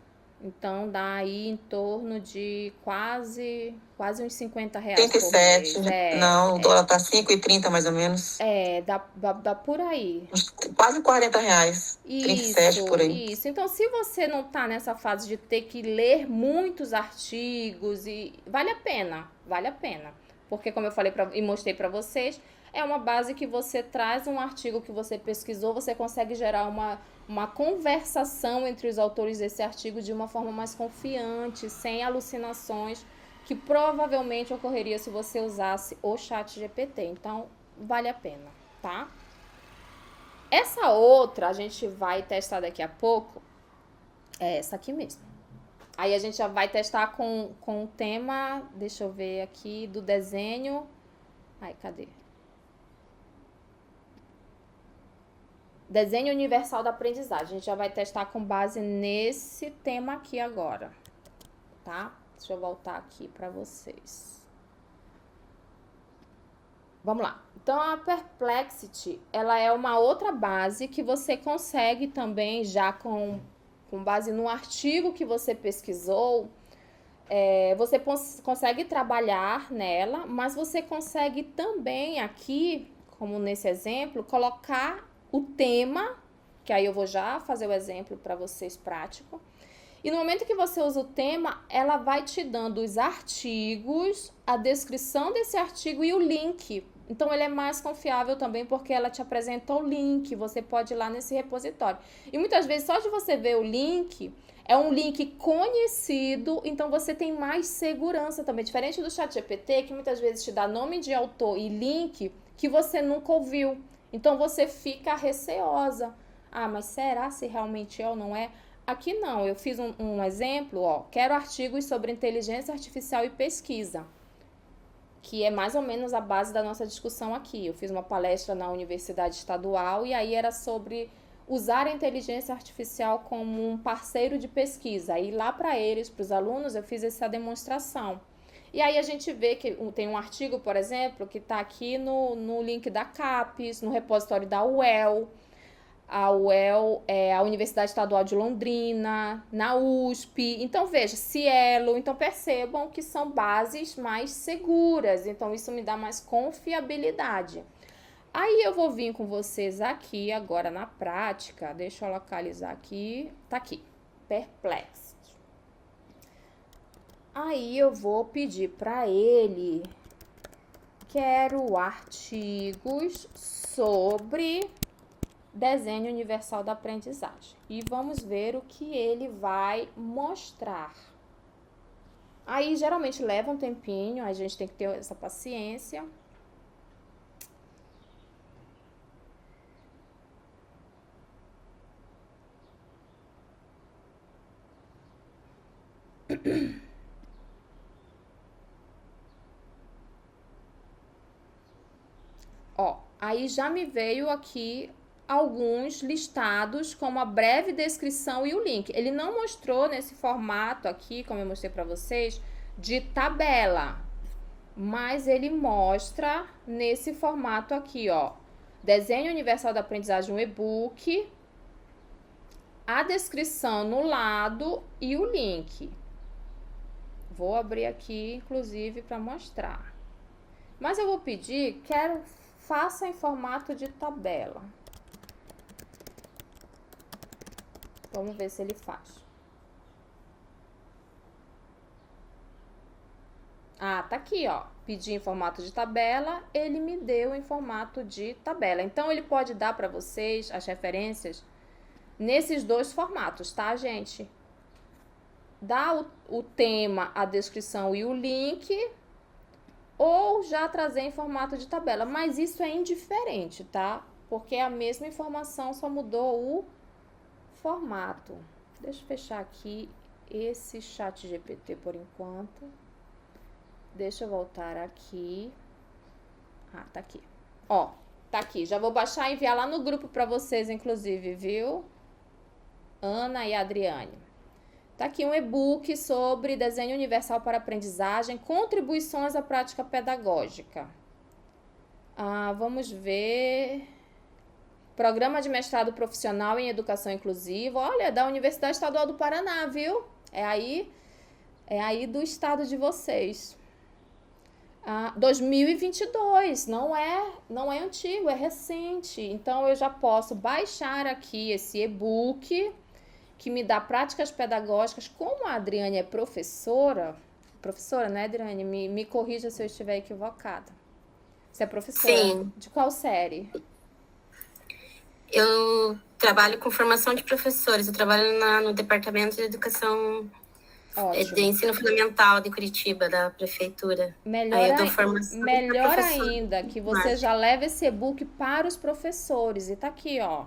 Então, dá aí em torno de quase uns R$50 por 37. mês. Não, o dólar tá 5,30 mais ou menos. Dá por aí. Quase R$40. 37 por aí. Isso. Então, se você não tá nessa fase de ter que ler muitos artigos, vale a pena. Porque, como eu falei e mostrei para vocês, é uma base que você traz um artigo que você pesquisou, você consegue gerar uma conversação entre os autores desse artigo de uma forma mais confiante, sem alucinações, que provavelmente ocorreria se você usasse o ChatGPT. Então, vale a pena, tá? Essa outra a gente vai testar daqui a pouco, é essa aqui mesmo. Aí a gente já vai testar com o tema, deixa eu ver aqui, do desenho. Ai, cadê? Desenho universal da aprendizagem. A gente já vai testar com base nesse tema aqui agora, tá? Deixa eu voltar aqui para vocês. Vamos lá. Então, a Perplexity, ela é uma outra base que você consegue também, já com base no artigo que você pesquisou, você consegue trabalhar nela, mas você consegue também aqui, como nesse exemplo, colocar o tema, que aí eu vou já fazer o exemplo para vocês prático. E no momento que você usa o tema, ela vai te dando os artigos, a descrição desse artigo e o link. Então, ele é mais confiável também porque ela te apresenta o link. Você pode ir lá nesse repositório. E muitas vezes, só de você ver o link, é um link conhecido, então você tem mais segurança também. Diferente do ChatGPT, que muitas vezes te dá nome de autor e link que você nunca ouviu. Então, você fica receosa. Ah, mas será se realmente é ou não é? Aqui não, eu fiz um exemplo, ó. Quero artigos sobre inteligência artificial e pesquisa, que é mais ou menos a base da nossa discussão aqui. Eu fiz uma palestra na Universidade Estadual e aí era sobre usar a inteligência artificial como um parceiro de pesquisa. E lá para eles, para os alunos, eu fiz essa demonstração. E aí a gente vê que tem um artigo, por exemplo, que está aqui no link da CAPES, no repositório da UEL. A UEL é a Universidade Estadual de Londrina, na USP. Então, veja, Cielo. Então, percebam que são bases mais seguras. Então, isso me dá mais confiabilidade. Aí, eu vou vir com vocês aqui, agora na prática. Deixa eu localizar aqui. Tá aqui. Perplexity. Aí, eu vou pedir para ele. Quero artigos sobre desenho universal da aprendizagem. E vamos ver o que ele vai mostrar. Aí, geralmente, leva um tempinho, a gente tem que ter essa paciência. Ó, aí já me veio aqui alguns listados com uma breve descrição e o link. Ele não mostrou nesse formato aqui, como eu mostrei para vocês, de tabela, mas ele mostra nesse formato aqui, ó. Desenho Universal da Aprendizagem, um e-book, a descrição no lado e o link. Vou abrir aqui, inclusive, para mostrar. Mas eu vou pedir, faça em formato de tabela. Vamos ver se ele faz. Ah, tá aqui, ó. Pedi em formato de tabela, ele me deu em formato de tabela. Então, ele pode dar para vocês as referências nesses dois formatos, tá, gente? Dá o tema, a descrição e o link, ou já trazer em formato de tabela. Mas isso é indiferente, tá? Porque é a mesma informação, só mudou o formato. Deixa eu fechar aqui esse ChatGPT por enquanto. Deixa eu voltar aqui. Ah, tá aqui. Ó, tá aqui. Já vou baixar e enviar lá no grupo para vocês, inclusive, viu? Ana e Adriane. Tá aqui um e-book sobre desenho universal para aprendizagem, contribuições à prática pedagógica. Vamos ver. Programa de mestrado profissional em educação inclusiva. Olha, da Universidade Estadual do Paraná, viu? É aí do estado de vocês. 2022, não é antigo, é recente. Então, eu já posso baixar aqui esse e-book que me dá práticas pedagógicas. Como a Adriane é professora, né, Adriane? Me corrija se eu estiver equivocada. Você é professora? Sim. De qual série? Eu trabalho com formação de professores. Eu trabalho no Departamento de Educação de Ensino Fundamental de Curitiba, da Prefeitura. Melhor ainda, que você já leva esse e-book para os professores. E tá aqui, ó.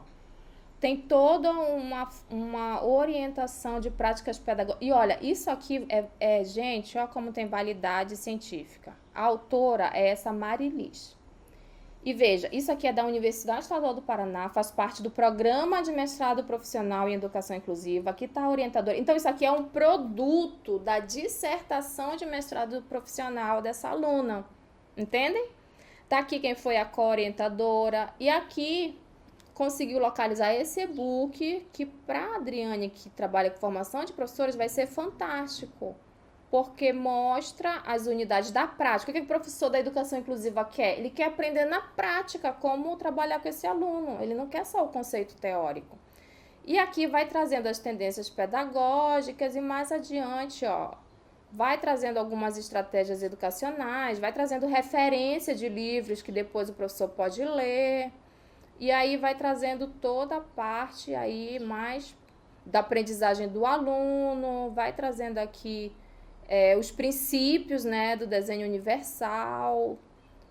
Tem toda uma orientação de práticas pedagógicas. E olha, isso aqui gente, ó como tem validade científica. A autora é essa Marilis. E veja, isso aqui é da Universidade Estadual do Paraná, faz parte do Programa de Mestrado Profissional em Educação Inclusiva. Aqui está a orientadora. Então, isso aqui é um produto da dissertação de mestrado profissional dessa aluna. Entendem? Tá aqui quem foi a co-orientadora. E aqui conseguiu localizar esse e-book, que para a Adriane, que trabalha com formação de professores, vai ser fantástico. porque mostra as unidades da prática. O que o professor da educação inclusiva quer? Ele quer aprender na prática como trabalhar com esse aluno. Ele não quer só o conceito teórico. E aqui vai trazendo as tendências pedagógicas e mais adiante, ó, vai trazendo algumas estratégias educacionais, vai trazendo referência de livros que depois o professor pode ler. E aí vai trazendo toda a parte aí mais da aprendizagem do aluno, vai trazendo aqui os princípios, né, do desenho universal,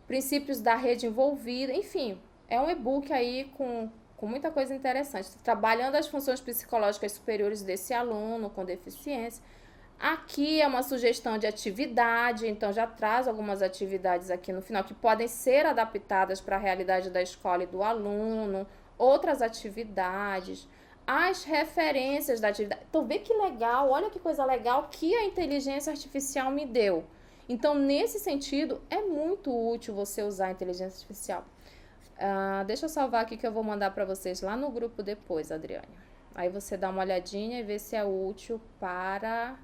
princípios da rede envolvida, enfim, é um e-book aí com muita coisa interessante, trabalhando as funções psicológicas superiores desse aluno com deficiência. Aqui é uma sugestão de atividade, então já traz algumas atividades aqui no final que podem ser adaptadas para a realidade da escola e do aluno, outras atividades, as referências da atividade. Então, vê que legal, olha que coisa legal que a inteligência artificial me deu. Então, nesse sentido, é muito útil você usar a inteligência artificial. Deixa eu salvar aqui que eu vou mandar para vocês lá no grupo depois, Adriane. Aí você dá uma olhadinha e vê se é útil para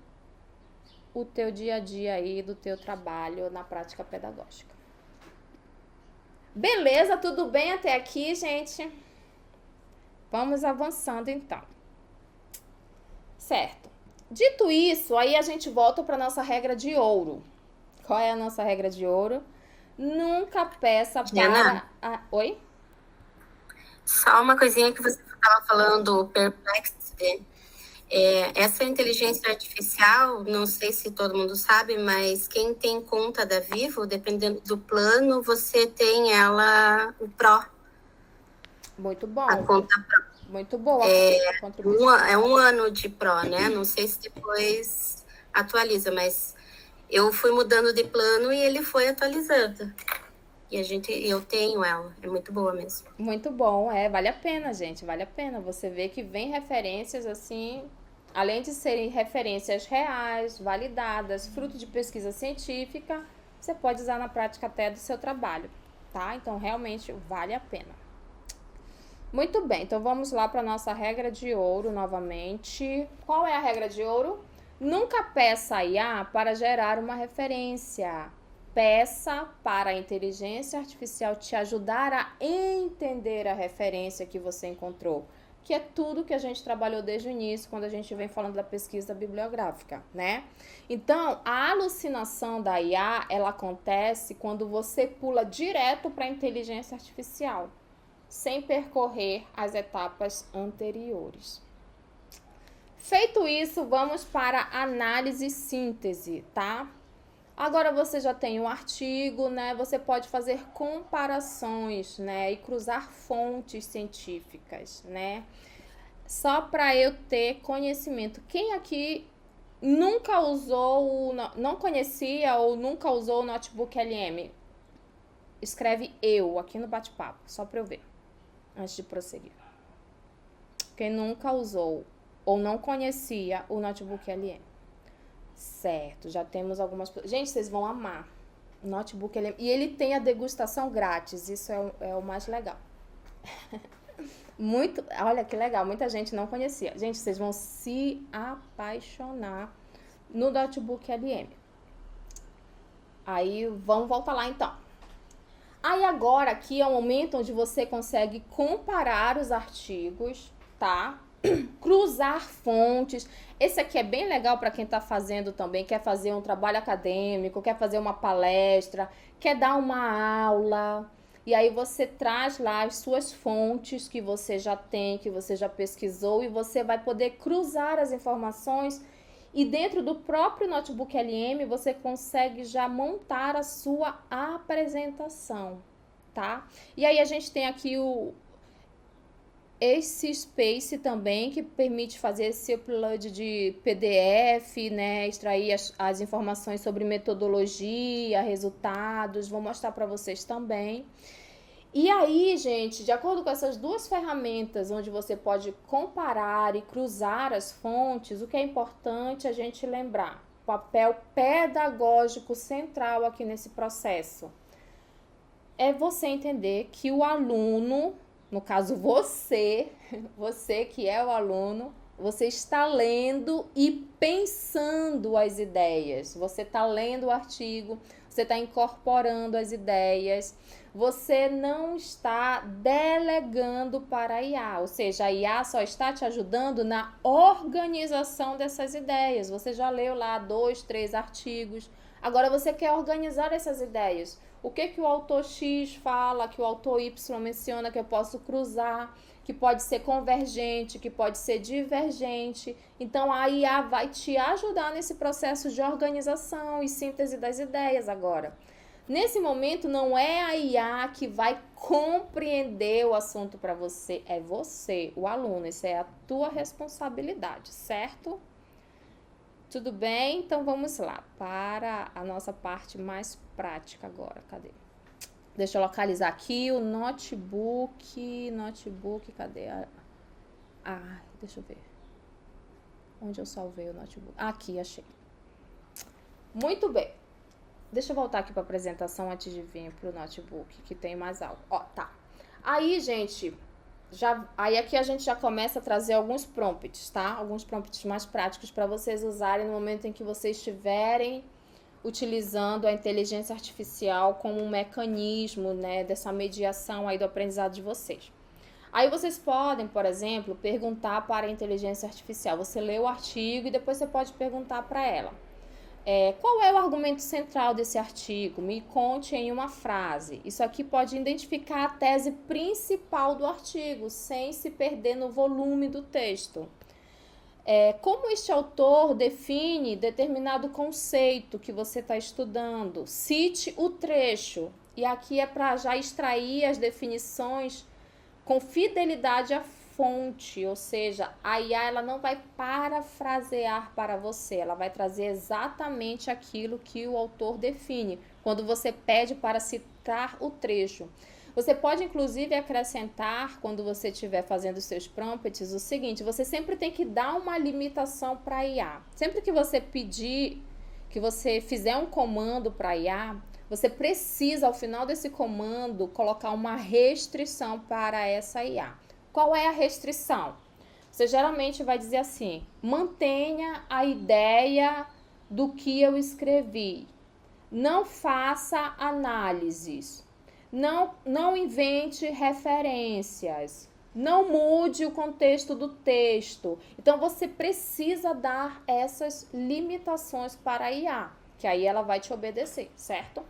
o teu dia a dia aí, do teu trabalho na prática pedagógica. Beleza, tudo bem até aqui, gente? Vamos avançando, então. Certo. Dito isso, aí a gente volta para nossa regra de ouro. Qual é a nossa regra de ouro? Nunca peça para... Oi? Só uma coisinha que você estava falando, Perplexity. Essa inteligência artificial, não sei se todo mundo sabe, mas quem tem conta da Vivo, dependendo do plano, você tem ela, o Pro. Muito bom. A conta Pro. Muito boa. É um ano de Pro, né? Não sei se depois atualiza, mas eu fui mudando de plano e ele foi atualizando. E eu tenho ela, é muito boa mesmo. Muito bom, vale a pena, gente, vale a pena. Você vê que vem referências assim, além de serem referências reais, validadas, fruto de pesquisa científica, você pode usar na prática até do seu trabalho, tá? Então, realmente, vale a pena. Muito bem, então vamos lá para a nossa regra de ouro novamente. Qual é a regra de ouro? Nunca peça a IA para gerar uma referência. Peça para a inteligência artificial te ajudar a entender a referência que você encontrou, que é tudo que a gente trabalhou desde o início, quando a gente vem falando da pesquisa bibliográfica, né? Então, a alucinação da IA, ela acontece quando você pula direto para a inteligência artificial, sem percorrer as etapas anteriores. Feito isso, vamos para análise e síntese, tá? Agora você já tem um artigo, né? Você pode fazer comparações, né? E cruzar fontes científicas, né? Só para eu ter conhecimento. Quem aqui nunca usou, não conhecia ou nunca usou o Notebook LM? Escreve eu aqui no bate-papo, só para eu ver, antes de prosseguir. Quem nunca usou ou não conhecia o Notebook LM? Certo, já temos algumas... Gente, vocês vão amar o Notebook LM. E ele tem a degustação grátis, isso é o mais legal. Olha que legal, muita gente não conhecia. Gente, vocês vão se apaixonar no Notebook LM. Aí, vamos voltar lá então. Aí agora aqui é o momento onde você consegue comparar os artigos, tá? Cruzar fontes. Esse aqui é bem legal para quem está fazendo também, quer fazer um trabalho acadêmico, quer fazer uma palestra, quer dar uma aula. E aí você traz lá as suas fontes que você já tem, que você já pesquisou, e você vai poder cruzar as informações. E dentro do próprio Notebook LM, você consegue já montar a sua apresentação, tá? E aí a gente tem aqui esse Space também, que permite fazer esse upload de PDF, né? Extrair as informações sobre metodologia, resultados. Vou mostrar para vocês também. E aí, gente, de acordo com essas duas ferramentas, onde você pode comparar e cruzar as fontes, o que é importante a gente lembrar? O papel pedagógico central aqui nesse processo é você entender que o aluno, no caso você que é o aluno, Você está lendo e pensando as ideias. Você está lendo o artigo, você está incorporando as ideias. Você não está delegando para a IA, ou seja, a IA só está te ajudando na organização dessas ideias. Você já leu lá 2, 3 artigos. Agora você quer organizar essas ideias. O que o autor X fala, que o autor Y menciona que eu posso cruzar, que pode ser convergente, que pode ser divergente. Então, a IA vai te ajudar nesse processo de organização e síntese das ideias agora. Nesse momento, não é a IA que vai compreender o assunto para você, é você, o aluno. Isso é a tua responsabilidade, certo? Tudo bem? Então, vamos lá para a nossa parte mais prática agora. Cadê? Deixa eu localizar aqui o notebook, cadê? Deixa eu ver. Onde eu salvei o notebook? Aqui, achei. Muito bem. Deixa eu voltar aqui para a apresentação antes de vir para o notebook, que tem mais algo. Ó, tá. Aí, gente, aí aqui a gente já começa a trazer alguns prompts, tá? Alguns prompts mais práticos para vocês usarem no momento em que vocês estiverem utilizando a inteligência artificial como um mecanismo, né, dessa mediação aí do aprendizado de vocês. Aí vocês podem, por exemplo, perguntar para a inteligência artificial. Você lê o artigo e depois você pode perguntar para ela. Qual é o argumento central desse artigo? Me conte em uma frase. Isso aqui pode identificar a tese principal do artigo, sem se perder no volume do texto. Como este autor define determinado conceito que você está estudando? Cite o trecho. E aqui é para já extrair as definições com fidelidade à fonte, ou seja, a IA ela não vai parafrasear para você, ela vai trazer exatamente aquilo que o autor define, quando você pede para citar o trecho. Você pode, inclusive, acrescentar, quando você estiver fazendo os seus prompts, o seguinte: você sempre tem que dar uma limitação para a IA. Sempre que você pedir, que você fizer um comando para a IA, você precisa, ao final desse comando, colocar uma restrição para essa IA. Qual é a restrição? Você geralmente vai dizer assim: mantenha a ideia do que eu escrevi. Não faça análises. Não invente referências. Não mude o contexto do texto. Então, você precisa dar essas limitações para a IA, que aí ela vai te obedecer, certo?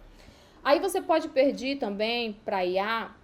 Aí você pode pedir também para a IA: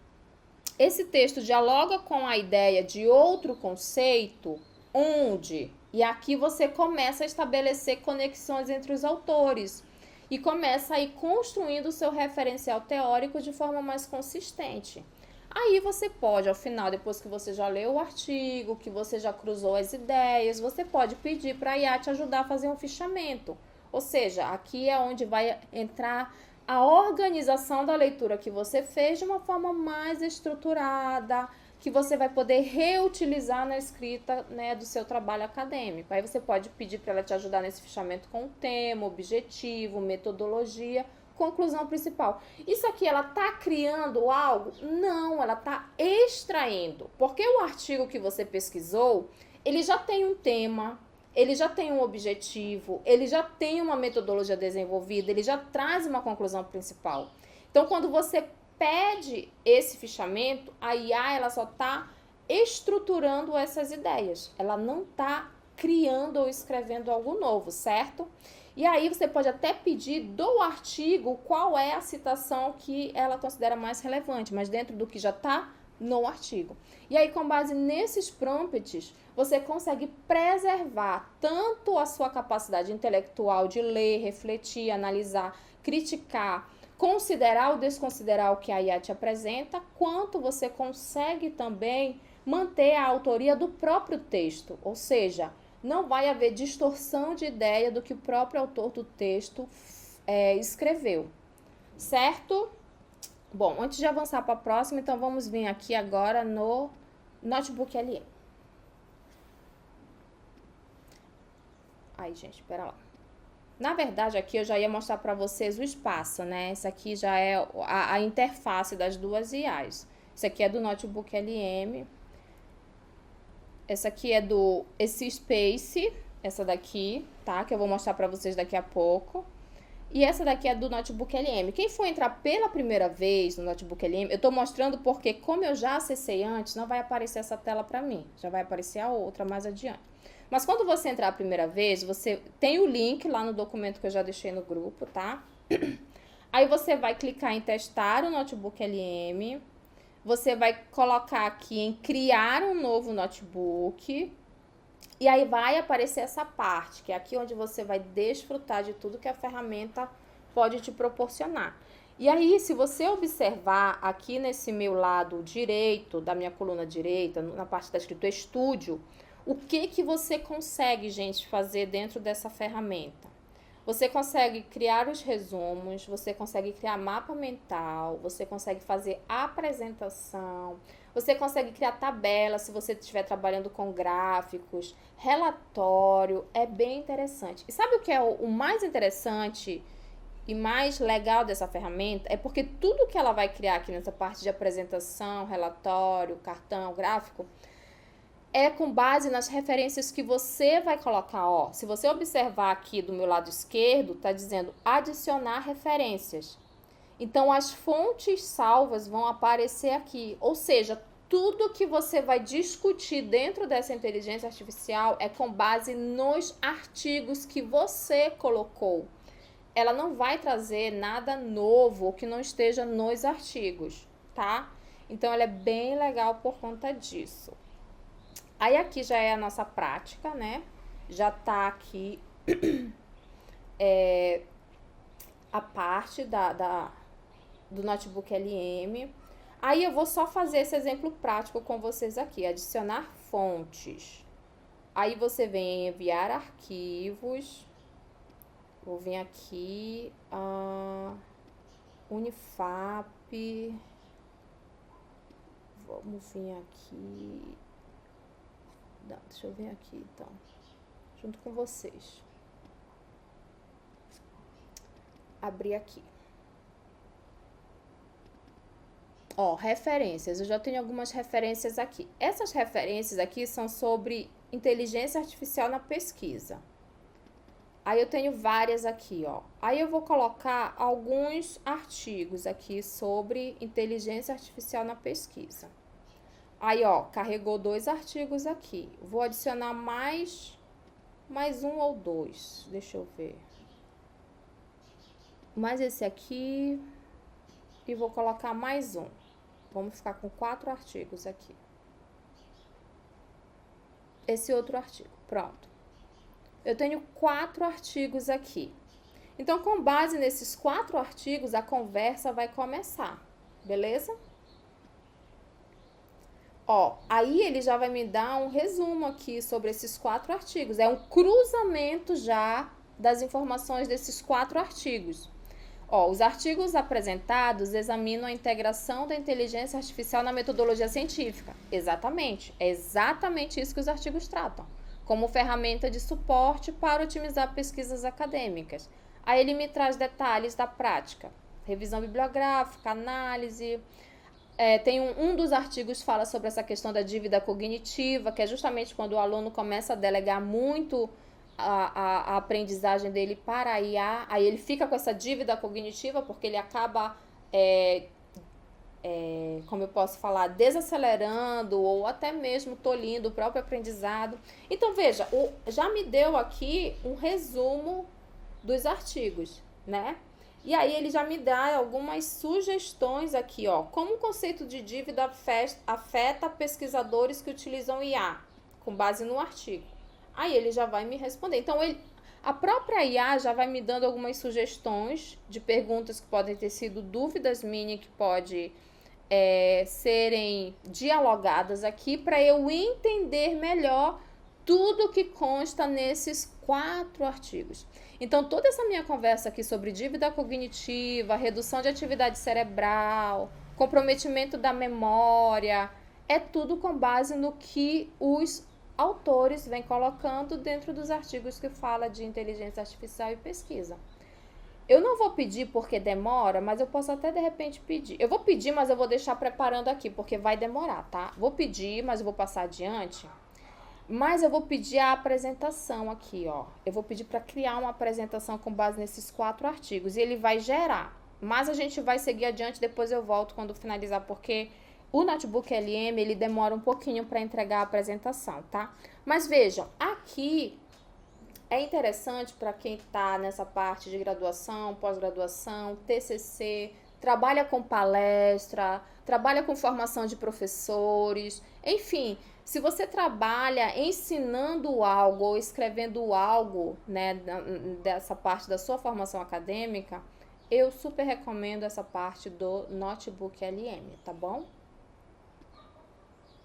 esse texto dialoga com a ideia de outro conceito, onde? E aqui você começa a estabelecer conexões entre os autores e começa a ir construindo o seu referencial teórico de forma mais consistente. Aí você pode, ao final, depois que você já leu o artigo, que você já cruzou as ideias, você pode pedir para a IA te ajudar a fazer um fichamento. Ou seja, aqui é onde vai entrar a organização da leitura que você fez de uma forma mais estruturada, que você vai poder reutilizar na escrita, né, do seu trabalho acadêmico. Aí você pode pedir para ela te ajudar nesse fichamento com o tema, objetivo, metodologia, conclusão principal. Isso aqui, ela está criando algo? Não, ela está extraindo. Porque o artigo que você pesquisou, ele já tem um tema, ele já tem um objetivo, ele já tem uma metodologia desenvolvida, ele já traz uma conclusão principal. Então, quando você pede esse fichamento, a IA ela só está estruturando essas ideias. Ela não está criando ou escrevendo algo novo, certo? E aí você pode até pedir do artigo qual é a citação que ela considera mais relevante, mas dentro do que já está no artigo. E aí, com base nesses prompts, você consegue preservar tanto a sua capacidade intelectual de ler, refletir, analisar, criticar, considerar ou desconsiderar o que a IA te apresenta, quanto você consegue também manter a autoria do próprio texto, ou seja, não vai haver distorção de ideia do que o próprio autor do texto escreveu, certo? Bom, antes de avançar para a próxima, então vamos vir aqui agora no Notebook LM. Aí, gente, espera lá. Na verdade, aqui eu já ia mostrar para vocês o espaço, né? Isso aqui já é a interface das duas IAs. Isso aqui é do Notebook LM. Essa aqui é do Space, essa daqui, tá? Que eu vou mostrar pra vocês daqui a pouco. E essa daqui é do Notebook LM. Quem for entrar pela primeira vez no Notebook LM, eu tô mostrando porque, como eu já acessei antes, não vai aparecer essa tela pra mim. Já vai aparecer a outra mais adiante. Mas quando você entrar a primeira vez, você tem o link lá no documento que eu já deixei no grupo, tá? Aí você vai clicar em testar o Notebook LM. Você vai colocar aqui em criar um novo notebook. E aí vai aparecer essa parte, que é aqui onde você vai desfrutar de tudo que a ferramenta pode te proporcionar. E aí, se você observar aqui nesse meu lado direito, da minha coluna direita, na parte que está escrito Estúdio, o que você consegue, gente, fazer dentro dessa ferramenta? Você consegue criar os resumos, você consegue criar mapa mental, você consegue fazer apresentação, você consegue criar tabela se você estiver trabalhando com gráficos, relatório, é bem interessante. E sabe o que é o mais interessante e mais legal dessa ferramenta? É porque tudo que ela vai criar aqui nessa parte de apresentação, relatório, cartão, gráfico, é com base nas referências que você vai colocar, ó. Se você observar aqui do meu lado esquerdo, tá dizendo adicionar referências. Então, as fontes salvas vão aparecer aqui. Ou seja, tudo que você vai discutir dentro dessa inteligência artificial é com base nos artigos que você colocou. Ela não vai trazer nada novo ou que não esteja nos artigos, tá? Então, ela é bem legal por conta disso. Aí aqui já é a nossa prática, né? Já tá aqui a parte do Notebook LM. Aí eu vou só fazer esse exemplo prático com vocês aqui. Adicionar fontes. Aí você vem em enviar arquivos. Vou vir aqui. Unifap. Vamos vir aqui. Deixa eu ver aqui, então. Junto com vocês. Abrir aqui. Ó, referências. Eu já tenho algumas referências aqui. Essas referências aqui são sobre inteligência artificial na pesquisa. Aí eu tenho várias aqui, ó. Aí eu vou colocar alguns artigos aqui sobre inteligência artificial na pesquisa. Aí, ó, carregou 2 artigos aqui. Vou adicionar mais 1 ou 2. Deixa eu ver. Mais esse aqui. E vou colocar mais um. Vamos ficar com 4 artigos aqui. Esse outro artigo. Pronto. Eu tenho 4 artigos aqui. Então, com base nesses 4 artigos, a conversa vai começar. Beleza? Ó, aí ele já vai me dar um resumo aqui sobre esses 4 artigos. É um cruzamento já das informações desses 4 artigos. Ó, os artigos apresentados examinam a integração da inteligência artificial na metodologia científica. Exatamente. É exatamente isso que os artigos tratam. Como ferramenta de suporte para otimizar pesquisas acadêmicas. Aí ele me traz detalhes da prática. Revisão bibliográfica, análise... tem um dos artigos fala sobre essa questão da dívida cognitiva, que é justamente quando o aluno começa a delegar muito a aprendizagem dele para a IA, aí ele fica com essa dívida cognitiva, porque ele acaba, como eu posso falar, desacelerando ou até mesmo tolhindo o próprio aprendizado. Então, veja, já me deu aqui um resumo dos artigos, né? E aí ele já me dá algumas sugestões aqui, ó. Como o conceito de dívida afeta pesquisadores que utilizam IA, com base no artigo. Aí ele já vai me responder. Então, a própria IA já vai me dando algumas sugestões de perguntas que podem ter sido dúvidas minhas, que pode serem dialogadas aqui, para eu entender melhor tudo que consta nesses 4 artigos. Então, toda essa minha conversa aqui sobre dívida cognitiva, redução de atividade cerebral, comprometimento da memória, é tudo com base no que os autores vêm colocando dentro dos artigos que fala de inteligência artificial e pesquisa. Eu não vou pedir porque demora, mas eu posso até de repente pedir. Eu vou pedir, mas eu vou deixar preparando aqui, porque vai demorar, tá? Vou pedir, mas eu vou passar adiante. Mas eu vou pedir a apresentação aqui, ó. Eu vou pedir para criar uma apresentação com base nesses 4 artigos. E ele vai gerar. Mas a gente vai seguir adiante, depois eu volto quando finalizar, porque o Notebook LM, ele demora um pouquinho para entregar a apresentação, tá? Mas vejam, aqui é interessante para quem está nessa parte de graduação, pós-graduação, TCC, trabalha com palestra, trabalha com formação de professores, enfim, se você trabalha ensinando algo ou escrevendo algo, né, dessa parte da sua formação acadêmica, eu super recomendo essa parte do Notebook LM, tá bom?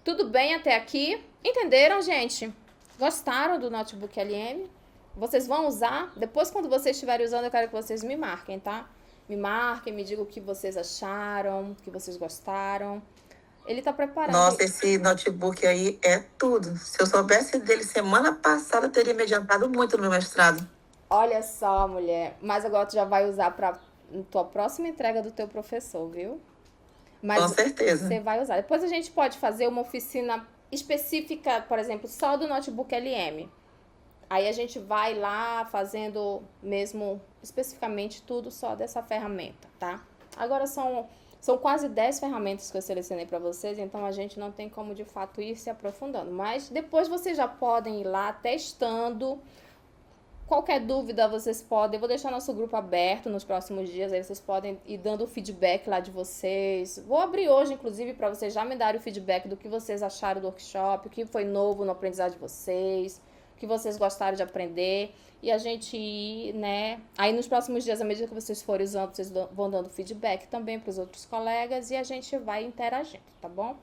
Tudo bem até aqui? Entenderam, gente? Gostaram do Notebook LM? Vocês vão usar? Depois, quando vocês estiverem usando, eu quero que vocês me marquem, tá? Me marquem, me digam o que vocês acharam, o que vocês gostaram. Ele tá preparando. Nossa, esse notebook aí é tudo. Se eu soubesse dele semana passada, eu teria me adiantado muito no meu mestrado. Olha só, mulher. Mas agora tu já vai usar para tua próxima entrega do teu professor, viu? Mas Com certeza. você vai usar. Depois a gente pode fazer uma oficina específica, por exemplo, só do Notebook LM. Aí a gente vai lá fazendo mesmo especificamente tudo só dessa ferramenta, tá? Agora são quase 10 ferramentas que eu selecionei para vocês, então a gente não tem como de fato ir se aprofundando. Mas depois vocês já podem ir lá testando. Qualquer dúvida vocês podem, eu vou deixar nosso grupo aberto nos próximos dias, aí vocês podem ir dando o feedback lá de vocês. Vou abrir hoje, inclusive, para vocês já me darem o feedback do que vocês acharam do workshop, o que foi novo no aprendizado de vocês, o que vocês gostaram de aprender. E a gente ir, né? Aí nos próximos dias, à medida que vocês forem usando, vocês vão dando feedback também para os outros colegas e a gente vai interagindo, tá bom?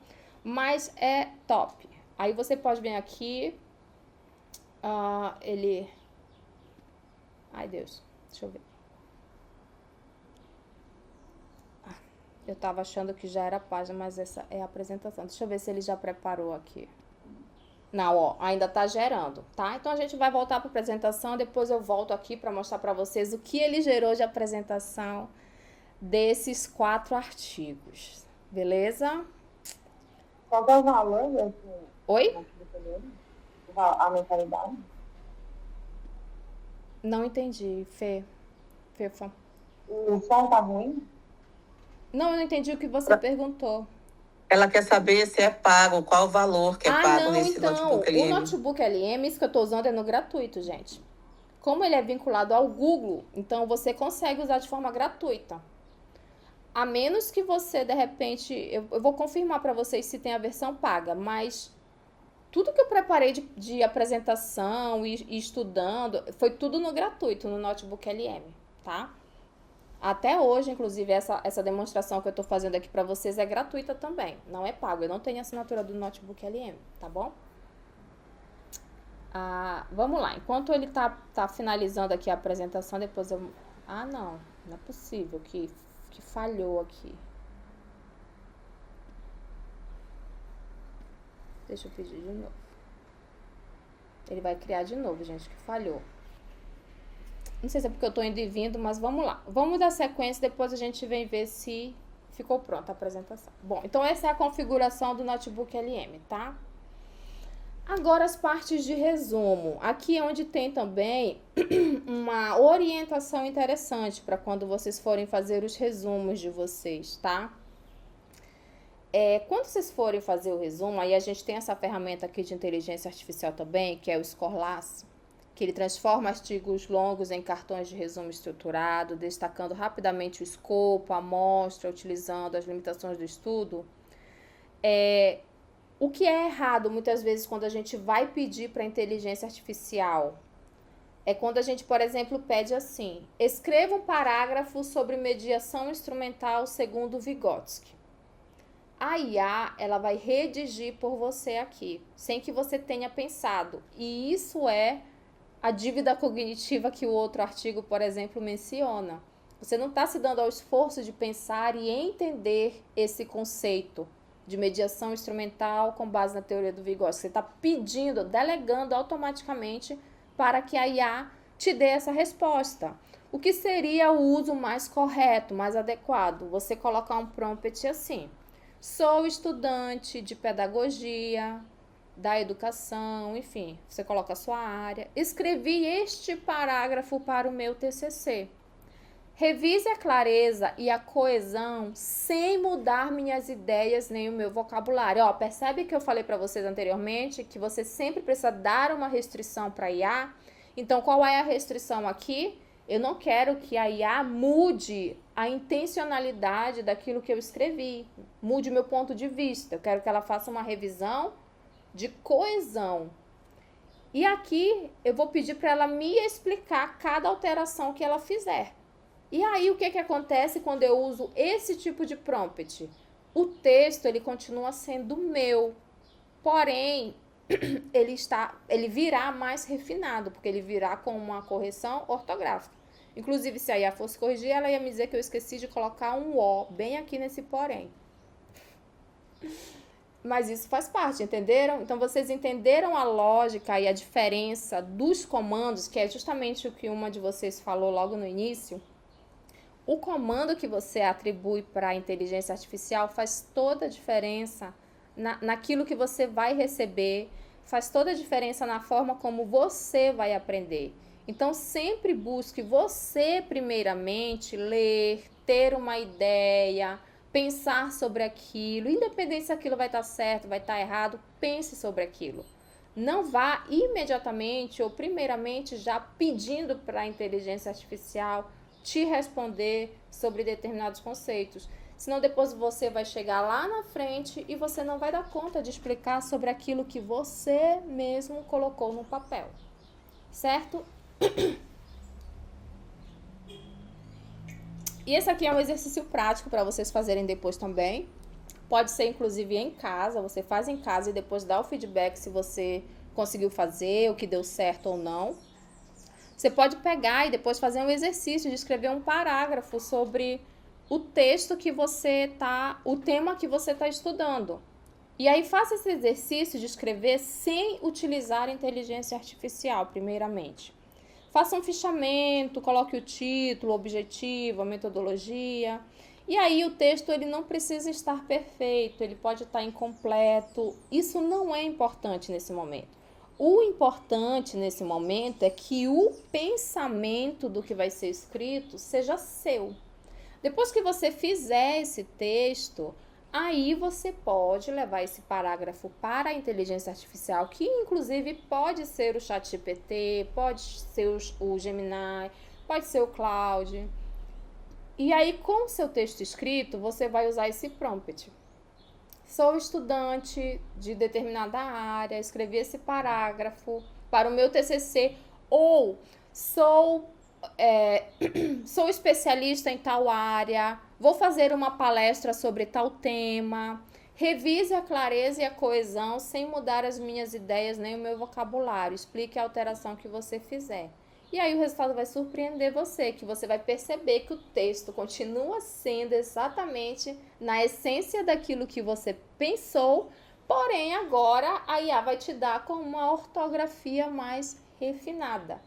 Mas é top. Aí você pode vir aqui, Ai, Deus. Deixa eu ver. Eu tava achando que já era a página, mas essa é a apresentação. Deixa eu ver se ele já preparou aqui. Não, ó, ainda tá gerando, tá? Então a gente vai voltar para a apresentação, depois eu volto aqui para mostrar para vocês o que ele gerou de apresentação desses 4 artigos. Beleza? Qual é o valor desse? Oi? A mensalidade? Não entendi, Fê. O som tá ruim? Não, eu não entendi o que você perguntou. Ela quer saber se é pago, qual o valor que é pago nesse notebook LM. O notebook LM, isso que eu estou usando é no gratuito, gente. Como ele é vinculado ao Google, então você consegue usar de forma gratuita. A menos que você, de repente, eu vou confirmar para vocês se tem a versão paga, mas tudo que eu preparei de apresentação e estudando, foi tudo no gratuito, no Notebook LM, tá? Até hoje, inclusive, essa demonstração que eu tô fazendo aqui pra vocês é gratuita também, não é pago. Eu não tenho assinatura do Notebook LM, tá bom? Vamos lá, enquanto ele tá finalizando aqui a apresentação, depois eu... não é possível que falhou aqui. Deixa eu pedir de novo. Ele vai criar de novo, gente, que falhou. Não sei se é porque eu tô indo e vindo, mas vamos lá. Vamos dar sequência, depois a gente vem ver se ficou pronta a apresentação. Bom, então essa é a configuração do Notebook LM, tá? Agora as partes de resumo. Aqui é onde tem também uma orientação interessante para quando vocês forem fazer os resumos de vocês, tá? Quando vocês forem fazer o resumo, aí a gente tem essa ferramenta aqui de inteligência artificial também, que é o Scorlace, que ele transforma artigos longos em cartões de resumo estruturado, destacando rapidamente o escopo, a amostra, utilizando as limitações do estudo. O que é errado, muitas vezes, quando a gente vai pedir para a inteligência artificial, é quando a gente, por exemplo, pede assim, escreva um parágrafo sobre mediação instrumental segundo Vygotsky. A IA, ela vai redigir por você aqui, sem que você tenha pensado. E isso é a dívida cognitiva que o outro artigo, por exemplo, menciona. Você não está se dando ao esforço de pensar e entender esse conceito de mediação instrumental com base na teoria do Vygotsky. Você está pedindo, delegando automaticamente para que a IA te dê essa resposta. O que seria o uso mais correto, mais adequado? Você colocar um prompt assim: sou estudante de pedagogia, da educação, enfim, você coloca a sua área. Escrevi este parágrafo para o meu TCC. Revise a clareza e a coesão sem mudar minhas ideias nem o meu vocabulário. Ó, percebe que eu falei para vocês anteriormente que você sempre precisa dar uma restrição para a IA? Então, qual é a restrição aqui? Eu não quero que a IA mude a intencionalidade daquilo que eu escrevi, mude o meu ponto de vista. Eu quero que ela faça uma revisão de coesão. E aqui eu vou pedir para ela me explicar cada alteração que ela fizer. E aí o que acontece quando eu uso esse tipo de prompt? O texto ele continua sendo meu, porém ele virá mais refinado, porque ele virá com uma correção ortográfica. Inclusive, se a IA fosse corrigir, ela ia me dizer que eu esqueci de colocar um O bem aqui nesse porém. Mas isso faz parte, entenderam? Então, vocês entenderam a lógica e a diferença dos comandos, que é justamente o que uma de vocês falou logo no início? O comando que você atribui para a inteligência artificial faz toda a diferença naquilo que você vai receber, faz toda a diferença na forma como você vai aprender. Então, sempre busque você, primeiramente, ler, ter uma ideia, pensar sobre aquilo, independente se aquilo vai estar certo, vai estar errado, pense sobre aquilo. Não vá imediatamente ou primeiramente já pedindo para a inteligência artificial te responder sobre determinados conceitos. Senão depois você vai chegar lá na frente e você não vai dar conta de explicar sobre aquilo que você mesmo colocou no papel. Certo? E esse aqui é um exercício prático para vocês fazerem depois também. Pode ser inclusive em casa, você faz em casa e depois dá o feedback se você conseguiu fazer, o que deu certo ou não. Você pode pegar e depois fazer um exercício de escrever um parágrafo sobre o texto que você tá, o tema que você está estudando. E aí faça esse exercício de escrever sem utilizar a inteligência artificial, primeiramente. Faça um fichamento, coloque o título, o objetivo, a metodologia. E aí o texto ele não precisa estar perfeito, ele pode estar incompleto. Isso não é importante nesse momento. O importante nesse momento é que o pensamento do que vai ser escrito seja seu. Depois que você fizer esse texto, aí você pode levar esse parágrafo para a inteligência artificial, que inclusive pode ser o ChatGPT, pode ser o Gemini, pode ser o Claude. E aí, com o seu texto escrito, você vai usar esse prompt. Sou estudante de determinada área, escrevi esse parágrafo para o meu TCC, ou sou especialista em tal área, vou fazer uma palestra sobre tal tema, revise a clareza e a coesão sem mudar as minhas ideias nem o meu vocabulário, explique a alteração que você fizer. E aí o resultado vai surpreender você, que você vai perceber que o texto continua sendo exatamente na essência daquilo que você pensou, porém agora a IA vai te dar com uma ortografia mais refinada.